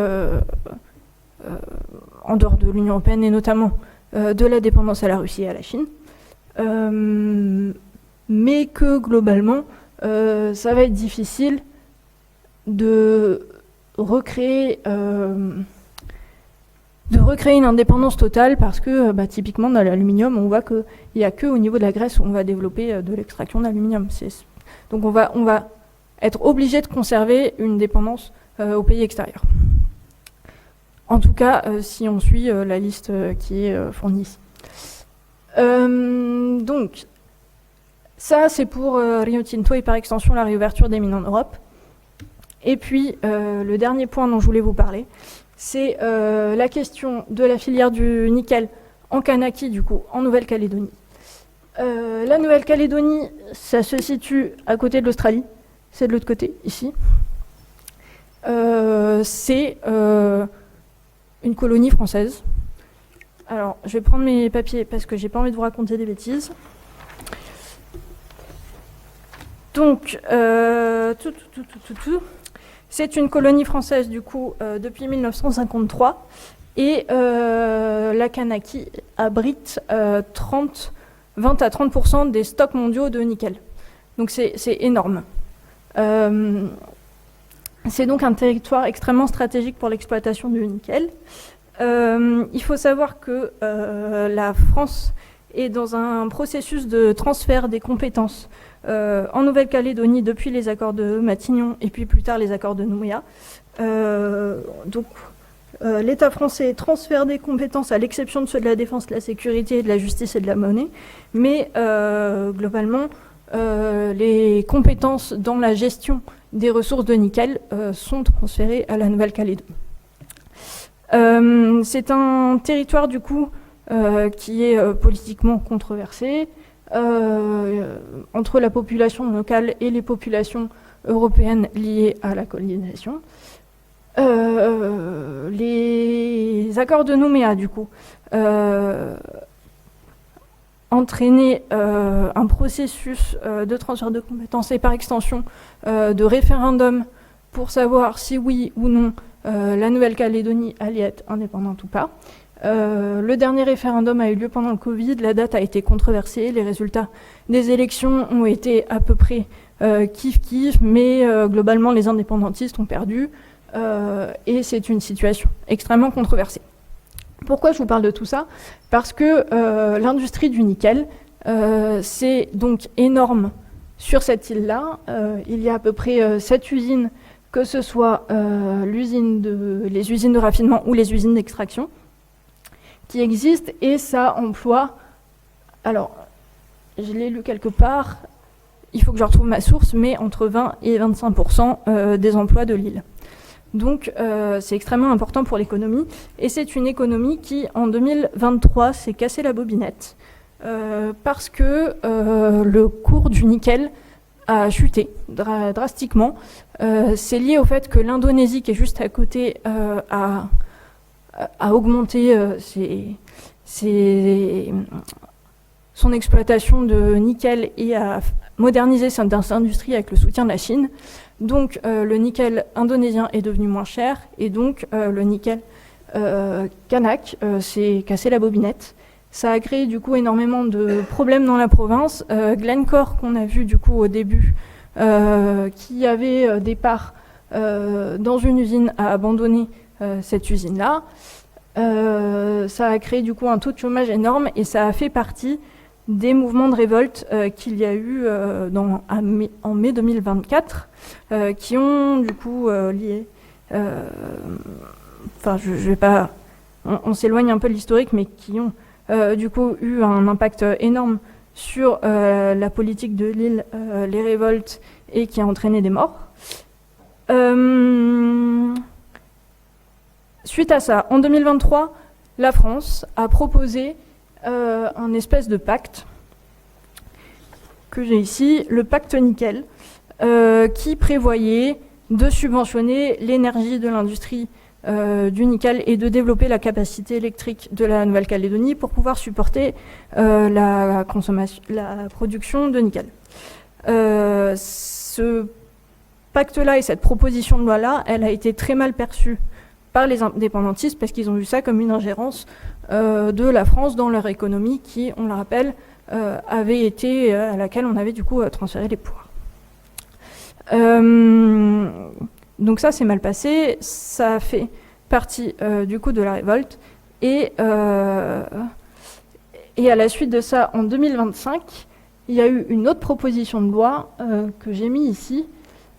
en dehors de l'Union européenne, et notamment de la dépendance à la Russie et à la Chine, mais que globalement, ça va être difficile de recréer une indépendance totale parce que typiquement dans l'aluminium, on voit qu'il n'y a qu'au niveau de la Grèce où on va développer de l'extraction d'aluminium. Donc on va être obligé de conserver une dépendance aux pays extérieurs. En tout cas, si on suit la liste qui est fournie ici. Donc, ça, c'est pour Rio Tinto et par extension la réouverture des mines en Europe. Et puis, le dernier point dont je voulais vous parler, c'est la question de la filière du nickel en Kanaki, du coup, en Nouvelle-Calédonie. La Nouvelle-Calédonie, ça se situe à côté de l'Australie. C'est de l'autre côté, ici. C'est une colonie française. Alors, je vais prendre mes papiers parce que j'ai pas envie de vous raconter des bêtises. Donc, c'est une colonie française, du coup, depuis 1953. Et la Kanaki abrite 20 à 30% des stocks mondiaux de nickel. Donc, c'est énorme. C'est donc un territoire extrêmement stratégique pour l'exploitation du nickel. Il faut savoir que la France est dans un processus de transfert des compétences en Nouvelle-Calédonie depuis les accords de Matignon et puis plus tard les accords de Nouméa. Donc l'État français transfère des compétences à l'exception de ceux de la défense, de la sécurité, de la justice et de la monnaie, mais globalement les compétences dans la gestion des ressources de nickel sont transférées à la Nouvelle-Calédonie. C'est un territoire du coup qui est politiquement controversé entre la population locale et les populations européennes liées à la colonisation. Les accords de Nouméa du coup entraînaient un processus de transfert de compétences et par extension de référendum pour savoir si oui ou non la Nouvelle-Calédonie allait être indépendante ou pas. Le dernier référendum a eu lieu pendant le Covid, la date a été controversée, les résultats des élections ont été à peu près kiff-kiff, mais globalement les indépendantistes ont perdu et c'est une situation extrêmement controversée. Pourquoi je vous parle de tout ça ? Parce que l'industrie du nickel, c'est donc énorme sur cette île-là. Il y a à peu près 7 usines, que ce soit les usines de raffinement ou les usines d'extraction, qui existent, et ça emploie, alors je l'ai lu quelque part, il faut que je retrouve ma source, mais entre 20 et 25% des emplois de l'île. Donc c'est extrêmement important pour l'économie, et c'est une économie qui en 2023 s'est cassé la bobinette parce que le cours du nickel a chuté drastiquement. C'est lié au fait que l'Indonésie, qui est juste à côté, a augmenté son exploitation de nickel et a modernisé son industrie avec le soutien de la Chine. Donc le nickel indonésien est devenu moins cher et donc le nickel kanak s'est cassé la bobinette. Ça a créé du coup énormément de problèmes dans la province. Glencore, qu'on a vu du coup au début, qui avait des parts dans une usine, a abandonné cette usine-là. Ça a créé du coup un taux de chômage énorme et ça a fait partie des mouvements de révolte qu'il y a eu en mai 2024 qui ont du coup lié. Enfin, je vais pas. On s'éloigne un peu de l'historique, mais qui ont du coup eu un impact énorme sur la politique de l'île, les révoltes, et qui a entraîné des morts. Suite à ça, en 2023, la France a proposé un espèce de pacte que j'ai ici, le pacte nickel, qui prévoyait de subventionner l'énergie de l'industrie du nickel et de développer la capacité électrique de la Nouvelle-Calédonie pour pouvoir supporter la production de nickel. Ce pacte-là et cette proposition de loi-là, elle a été très mal perçue par les indépendantistes parce qu'ils ont vu ça comme une ingérence de la France dans leur économie qui, on le rappelle, avait été à laquelle on avait du coup transféré les pouvoirs. Donc ça c'est mal passé, ça a fait partie du coup de la révolte et à la suite de ça en 2025 il y a eu une autre proposition de loi que j'ai mis ici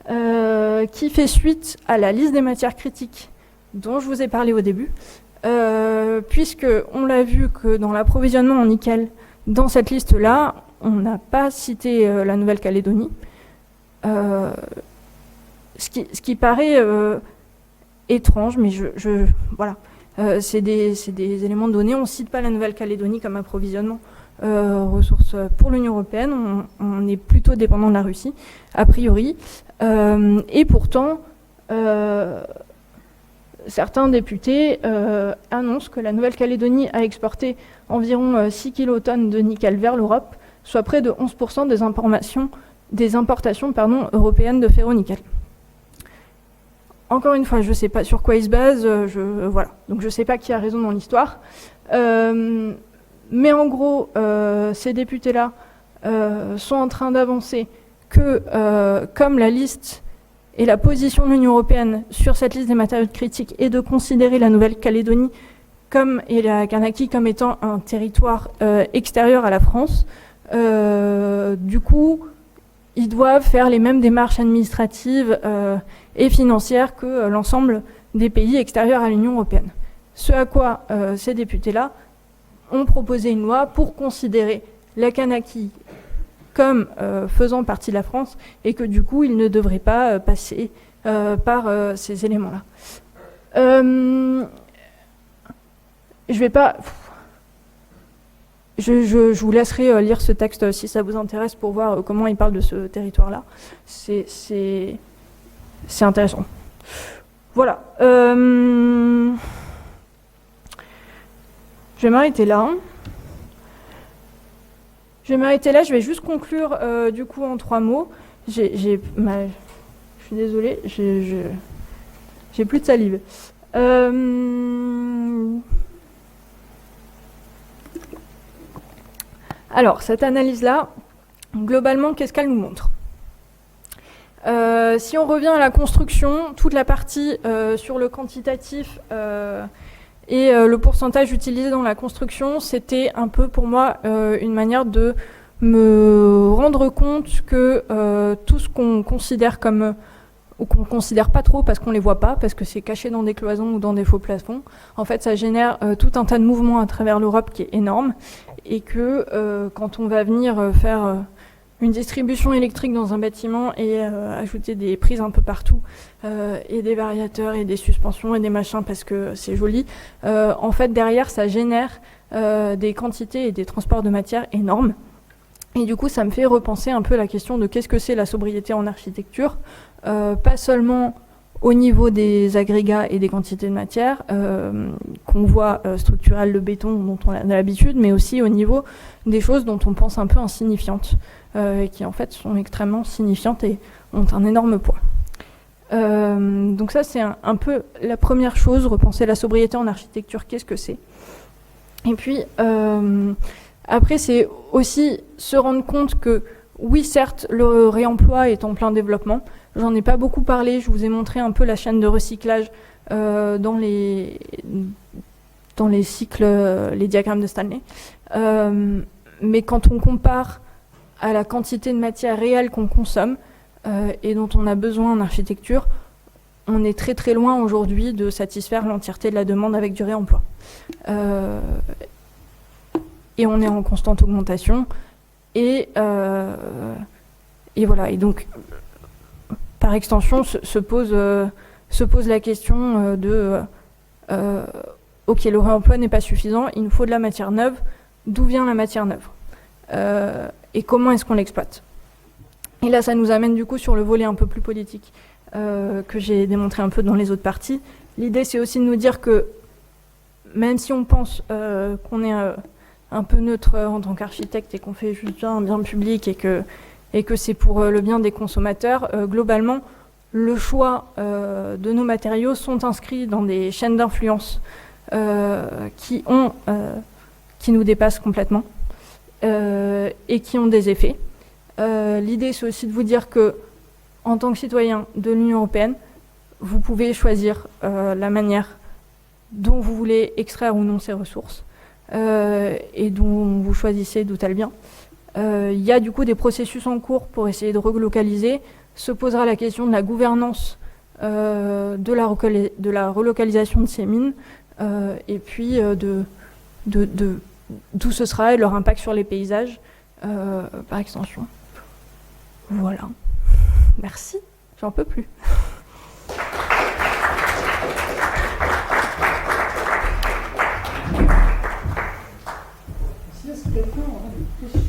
qui fait suite à la liste des matières critiques dont je vous ai parlé au début puisque on l'a vu que dans l'approvisionnement en nickel dans cette liste là on n'a pas cité la Nouvelle-Calédonie. Ce qui paraît étrange, mais voilà, c'est des éléments de données. On ne cite pas la Nouvelle-Calédonie comme approvisionnement ressources pour l'Union européenne. On est plutôt dépendant de la Russie, a priori. Et pourtant, certains députés annoncent que la Nouvelle-Calédonie a exporté environ 6 kilotonnes de nickel vers l'Europe, soit près de 11% des importations européennes de ferro-nickel. Encore une fois, je ne sais pas sur quoi ils se basent, voilà. Donc je ne sais pas qui a raison dans l'histoire. Mais en gros, ces députés-là sont en train d'avancer que, comme la liste et la position de l'Union européenne sur cette liste des matériaux critiques est de considérer la Nouvelle-Calédonie et la Kanaki comme étant un territoire extérieur à la France, du coup, ils doivent faire les mêmes démarches administratives et financières que l'ensemble des pays extérieurs à l'Union européenne. Ce à quoi ces députés-là ont proposé une loi pour considérer la Kanaki comme faisant partie de la France et que du coup, ils ne devraient pas passer par ces éléments-là. Je vais pas... Je vous laisserai lire ce texte si ça vous intéresse pour voir comment il parle de ce territoire-là. C'est intéressant. Voilà. Je vais m'arrêter là. Je vais juste conclure du coup en 3 mots. Je suis désolée, j'ai plus de salive. Alors, cette analyse-là, globalement, qu'est-ce qu'elle nous montre ? Si on revient à la construction, toute la partie sur le quantitatif et le pourcentage utilisé dans la construction, c'était un peu pour moi une manière de me rendre compte que tout ce qu'on considère comme ou qu'on considère pas trop parce qu'on les voit pas, parce que c'est caché dans des cloisons ou dans des faux plafonds, en fait ça génère tout un tas de mouvements à travers l'Europe qui est énorme, et que quand on va venir faire une distribution électrique dans un bâtiment et ajouter des prises un peu partout et des variateurs et des suspensions et des machins parce que c'est joli, en fait derrière ça génère des quantités et des transports de matière énormes. Et du coup ça me fait repenser un peu la question de qu'est-ce que c'est la sobriété en architecture, pas seulement au niveau des agrégats et des quantités de matière qu'on voit structurelles, le béton dont on a l'habitude, mais aussi au niveau des choses dont on pense un peu insignifiantes, et qui en fait sont extrêmement signifiantes et ont un énorme poids. Donc ça c'est un peu la première chose, repenser la sobriété en architecture, qu'est-ce que c'est ? Et puis après c'est aussi se rendre compte que oui certes le réemploi est en plein développement. J'en ai pas beaucoup parlé, je vous ai montré un peu la chaîne de recyclage dans les cycles, les diagrammes de Stanley. Mais quand on compare à la quantité de matière réelle qu'on consomme et dont on a besoin en architecture, on est très très loin aujourd'hui de satisfaire l'entièreté de la demande avec du réemploi. Et on est en constante augmentation. Et voilà. Et donc, par extension, se pose la question de ok, le réemploi n'est pas suffisant, il nous faut de la matière neuve. D'où vient la matière neuve et comment est-ce qu'on l'exploite? Et là, ça nous amène du coup sur le volet un peu plus politique que j'ai démontré un peu dans les autres parties. L'idée, c'est aussi de nous dire que même si on pense qu'on est un peu neutre en tant qu'architecte et qu'on fait juste un bien public et que c'est pour le bien des consommateurs, globalement, le choix de nos matériaux sont inscrits dans des chaînes d'influence qui nous dépassent complètement et qui ont des effets. L'idée, c'est aussi de vous dire que, en tant que citoyen de l'Union européenne, vous pouvez choisir la manière dont vous voulez extraire ou non ces ressources et dont vous choisissez d'où elles viennent. Il y a du coup des processus en cours pour essayer de relocaliser. Se posera la question de la gouvernance de la relocalisation de ces mines et puis d'où ce sera et leur impact sur les paysages par extension. Voilà. Merci. J'en peux plus. Si est-ce que quelqu'un aura des questions?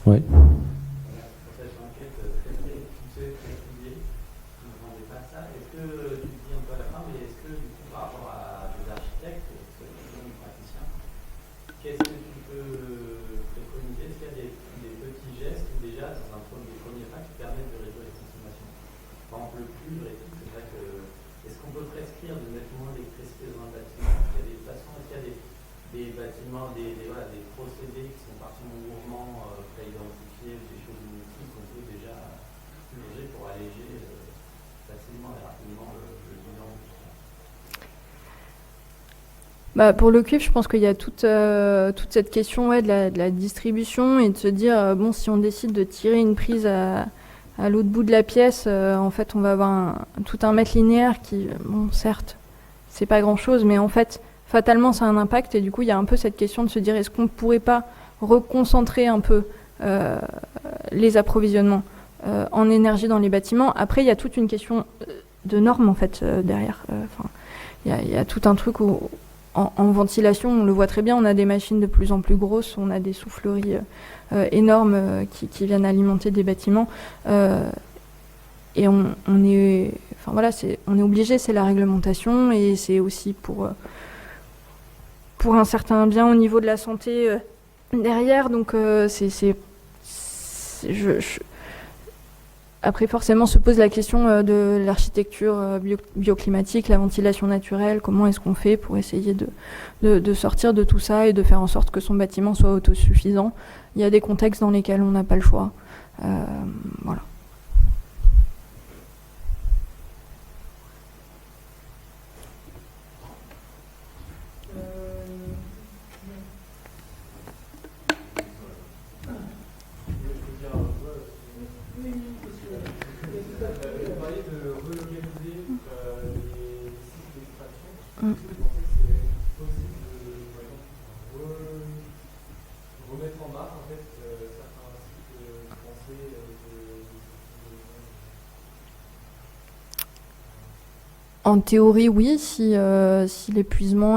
Oui. Pour le cuivre, je pense qu'il y a toute cette question de la distribution et de se dire, bon, si on décide de tirer une prise à l'autre bout de la pièce, en fait, on va avoir tout un mètre linéaire qui, bon, certes, c'est pas grand-chose, mais en fait, fatalement, ça a un impact. Et du coup, il y a un peu cette question de se dire, est-ce qu'on ne pourrait pas reconcentrer un peu les approvisionnements en énergie dans les bâtiments? Après, il y a toute une question de normes, en fait, derrière. Il y a tout un truc où... En ventilation, on le voit très bien, on a des machines de plus en plus grosses, on a des souffleries énormes qui viennent alimenter des bâtiments. Et on est obligé, c'est la réglementation, et c'est aussi pour un certain bien au niveau de la santé derrière. Donc après, forcément, se pose la question de l'architecture bioclimatique, la ventilation naturelle, comment est-ce qu'on fait pour essayer de sortir de tout ça et de faire en sorte que son bâtiment soit autosuffisant. Il y a des contextes dans lesquels on n'a pas le choix. Voilà. En théorie, oui, si l'épuisement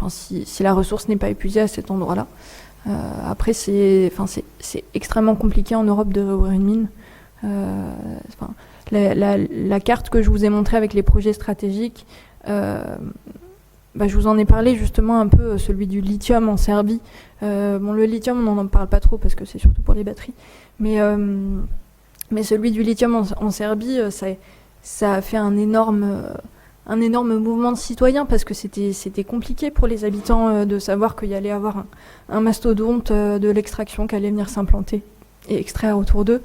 si la ressource n'est pas épuisée à cet endroit-là. Après, c'est extrêmement compliqué en Europe de réouvrir une mine. La carte que je vous ai montrée avec les projets stratégiques, je vous en ai parlé justement un peu, celui du lithium en Serbie. Le lithium, on n'en parle pas trop parce que c'est surtout pour les batteries. Mais Mais celui du lithium en Serbie, ça a fait un énorme mouvement de citoyens parce que c'était compliqué pour les habitants de savoir qu'il y allait avoir un mastodonte de l'extraction qui allait venir s'implanter et extraire autour d'eux.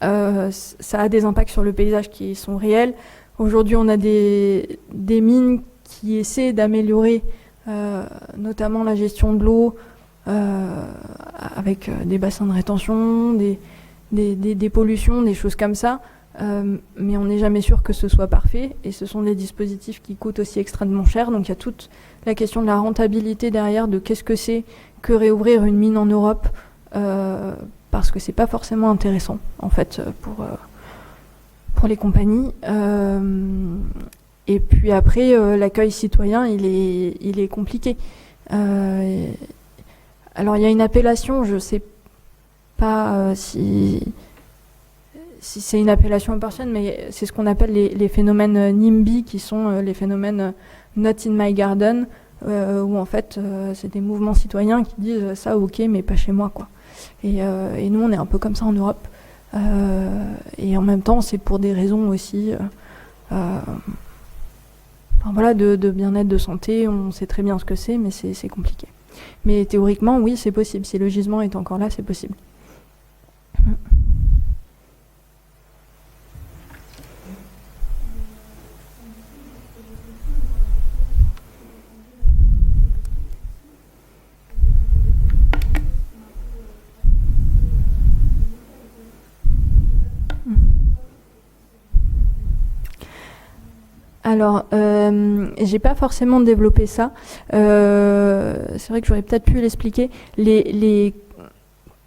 Ça a des impacts sur le paysage qui sont réels. Aujourd'hui, on a des mines qui essaient d'améliorer notamment la gestion de l'eau avec des bassins de rétention, des pollutions, des choses comme ça. Mais on n'est jamais sûr que ce soit parfait et ce sont des dispositifs qui coûtent aussi extrêmement cher. Donc il y a toute la question de la rentabilité derrière, de qu'est-ce que c'est que réouvrir une mine en Europe, parce que c'est pas forcément intéressant en fait pour les compagnies. Et puis après, l'accueil citoyen, il est compliqué. Alors il y a une appellation, je sais pas si c'est une appellation impartiale, mais c'est ce qu'on appelle les phénomènes NIMBY, qui sont les phénomènes Not in my garden, où en fait c'est des mouvements citoyens qui disent ça ok, mais pas chez moi, quoi. Et nous on est un peu comme ça en Europe. Et en même temps c'est pour des raisons aussi voilà, de bien-être, de santé. On sait très bien ce que c'est, mais c'est compliqué. Mais théoriquement, oui, c'est possible. Si le gisement est encore là, c'est possible. Alors, j'ai pas forcément développé ça. C'est vrai que j'aurais peut-être pu l'expliquer.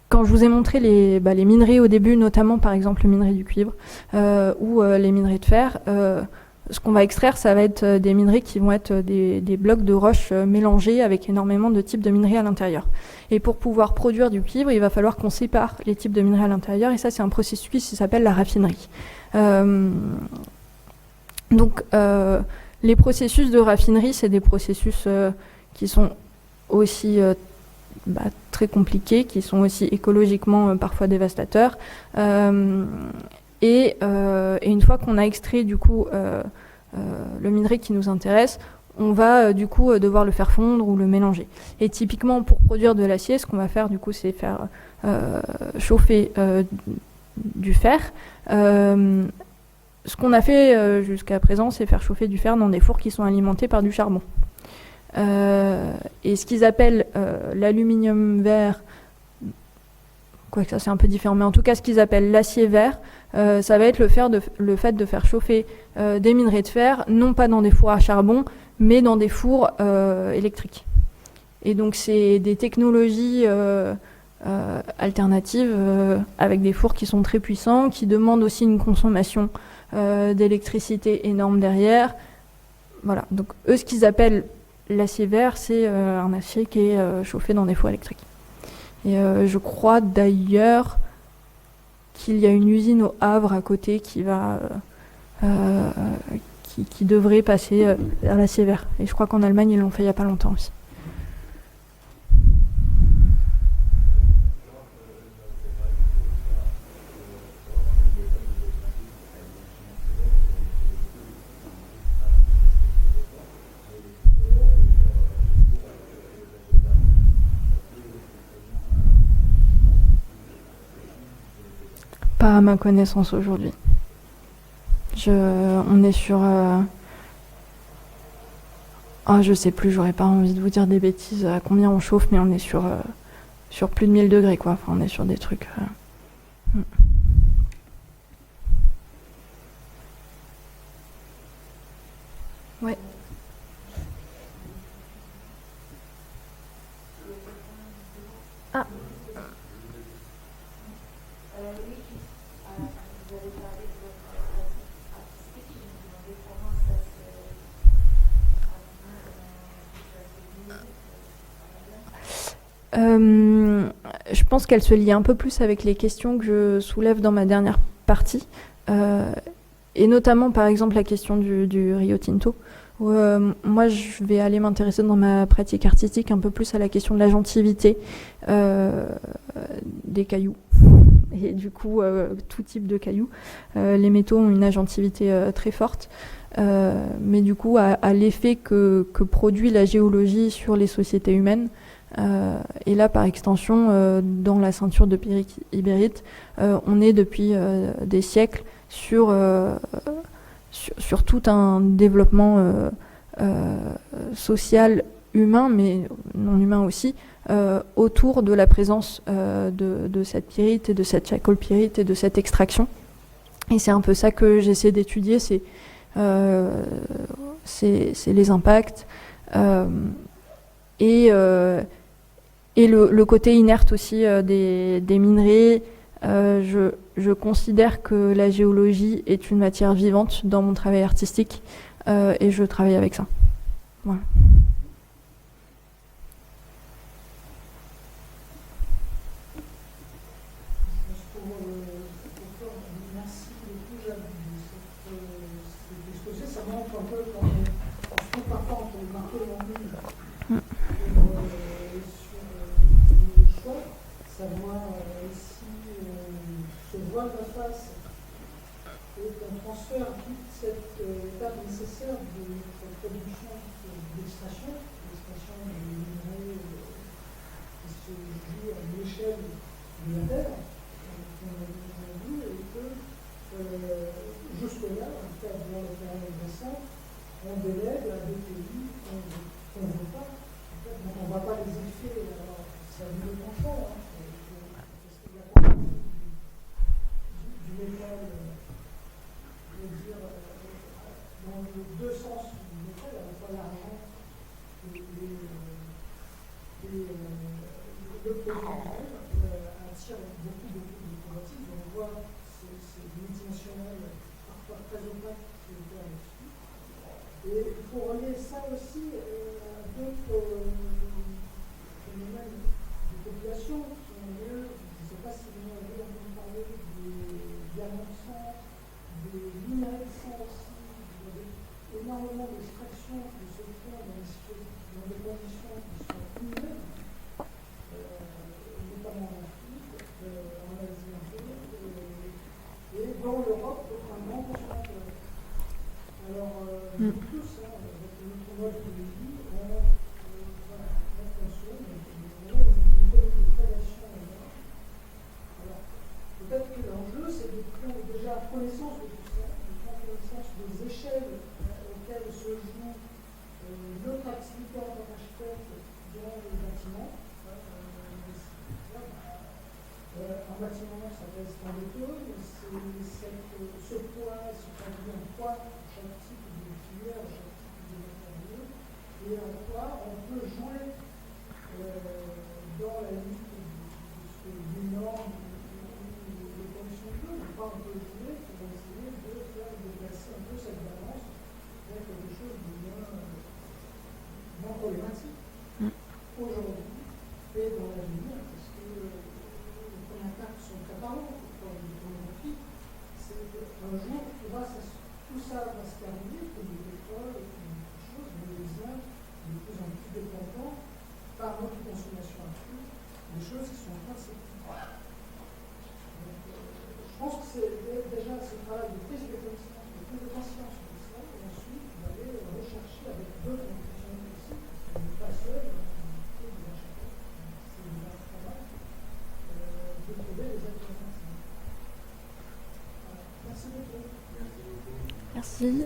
Quand je vous ai montré les minerais au début, notamment par exemple le minerai du cuivre ou les minerais de fer, ce qu'on va extraire, ça va être des minerais qui vont être des blocs de roches mélangés avec énormément de types de minerais à l'intérieur. Et pour pouvoir produire du cuivre, il va falloir qu'on sépare les types de minerais à l'intérieur, et ça c'est un processus qui s'appelle la raffinerie. Donc les processus de raffinerie, c'est des processus qui sont aussi très compliqués, qui sont aussi écologiquement parfois dévastateurs. Et une fois qu'on a extrait du coup le minerai qui nous intéresse, on va du coup devoir le faire fondre ou le mélanger. Et typiquement pour produire de l'acier, ce qu'on va faire du coup, c'est faire chauffer du fer. Ce qu'on a fait jusqu'à présent, c'est faire chauffer du fer dans des fours qui sont alimentés par du charbon. Et ce qu'ils appellent l'aluminium vert, quoique ça c'est un peu différent, mais en tout cas ce qu'ils appellent l'acier vert, ça va être le fait de faire chauffer des minerais de fer, non pas dans des fours à charbon, mais dans des fours électriques. Et donc c'est des technologies alternatives avec des fours qui sont très puissants, qui demandent aussi une consommation d'électricité énorme derrière. Voilà, donc eux ce qu'ils appellent l'acier vert, c'est un acier qui est chauffé dans des fours électriques. Et je crois d'ailleurs qu'il y a une usine au Havre à côté qui devrait passer à l'acier vert. Et je crois qu'en Allemagne, ils l'ont fait il n'y a pas longtemps aussi. Pas à ma connaissance aujourd'hui. On est sur... je sais plus, j'aurais pas envie de vous dire des bêtises à combien on chauffe, mais on est sur plus de 1000 degrés, quoi. Enfin, on est sur des trucs... Ouais. Ah. Je pense qu'elle se lie un peu plus avec les questions que je soulève dans ma dernière partie, et notamment par exemple la question du Rio Tinto, où moi je vais aller m'intéresser dans ma pratique artistique un peu plus à la question de l'agentivité des cailloux et du coup tout type de cailloux. Les métaux ont une agentivité très forte, mais du coup à l'effet que produit la géologie sur les sociétés humaines, et là par extension dans la ceinture de Pyrite ibérite, on est depuis des siècles sur tout un développement social humain, mais non humain aussi, autour de la présence de cette pyrite et de cette chalcopyrite et de cette extraction. Et c'est un peu ça que j'essaie d'étudier, c'est les impacts et le côté inerte aussi des minerais. Je considère que la géologie est une matière vivante dans mon travail artistique, et je travaille avec ça. Voilà. Merci beaucoup, Jade, de cet exposé. Ça montre un peu qu'on se trouve parfois entre le marteau et l'enclume sur le choix, savoir si ce voile de la face et qu'on transfère toute cette étape nécessaire de notre production d'extraction des minerais qui se joue à l'échelle de la Terre, qu'on a vu, et que jusque-là, en tout cas dans les périodes récentes, on délègue à des pays qu'on ne veut pas. En fait, donc on ne voit pas les effets. Alors, ça nous le confond, parce qu'il y a pas mal du métal, je veux dire, dans les deux sens du métal, à la fois l'argent et le produit attire beaucoup de convoitises. On voit ces multinationales parfois très opaques qui opèrent là-dessus. Et il faut relier ça aussi à d'autres phénomènes de population qui ont lieu. Je ne sais pas si vous avez entendu parler des diamants de sang, des minerais de sang aussi. Il y a énormément d'extractions qui se font dans des conditions qui sont inhumaines, notamment en Afrique, en Asie un peu, et dans l'Europe, un grand consommateur. Alors, nous tous, avec notre mode de vie, on consomme, on a une économie de prédation. Alors, peut-être que l'enjeu, c'est de prendre déjà connaissance de tout ça, de prendre connaissance des échelles auxquelles se joue notre activité en tant qu'architecte dans les bâtiments. Un bâtiment, ça reste en béton, ce poids se traduit en poids pour chaque type de filière, chaque type de matériau, et en quoi on peut jouer dans la lutte des normes de conditions de l'eau. On peut jouer pour essayer de faire déplacer un peu cette balance vers quelque chose de moins problématique aujourd'hui et dans l'avenir, parce que les premiers impacts sont très parlants pour les démographies. C'est qu'un jour, tout ça va se terminer, comme le pétrole, comme d'autres choses, mais les uns de plus en plus dépendants par notre consommation accrue, des choses qui sont en train de s'épuiser. Je pense que c'est déjà ce travail de prise de connaissance, de prise de conscience de ça, et ensuite d'aller rechercher avec d'autres professionnels aussi, parce qu'on n'est pas seul, on est des architectes, c'est un travail, de trouver des alternatives. Merci beaucoup. Merci.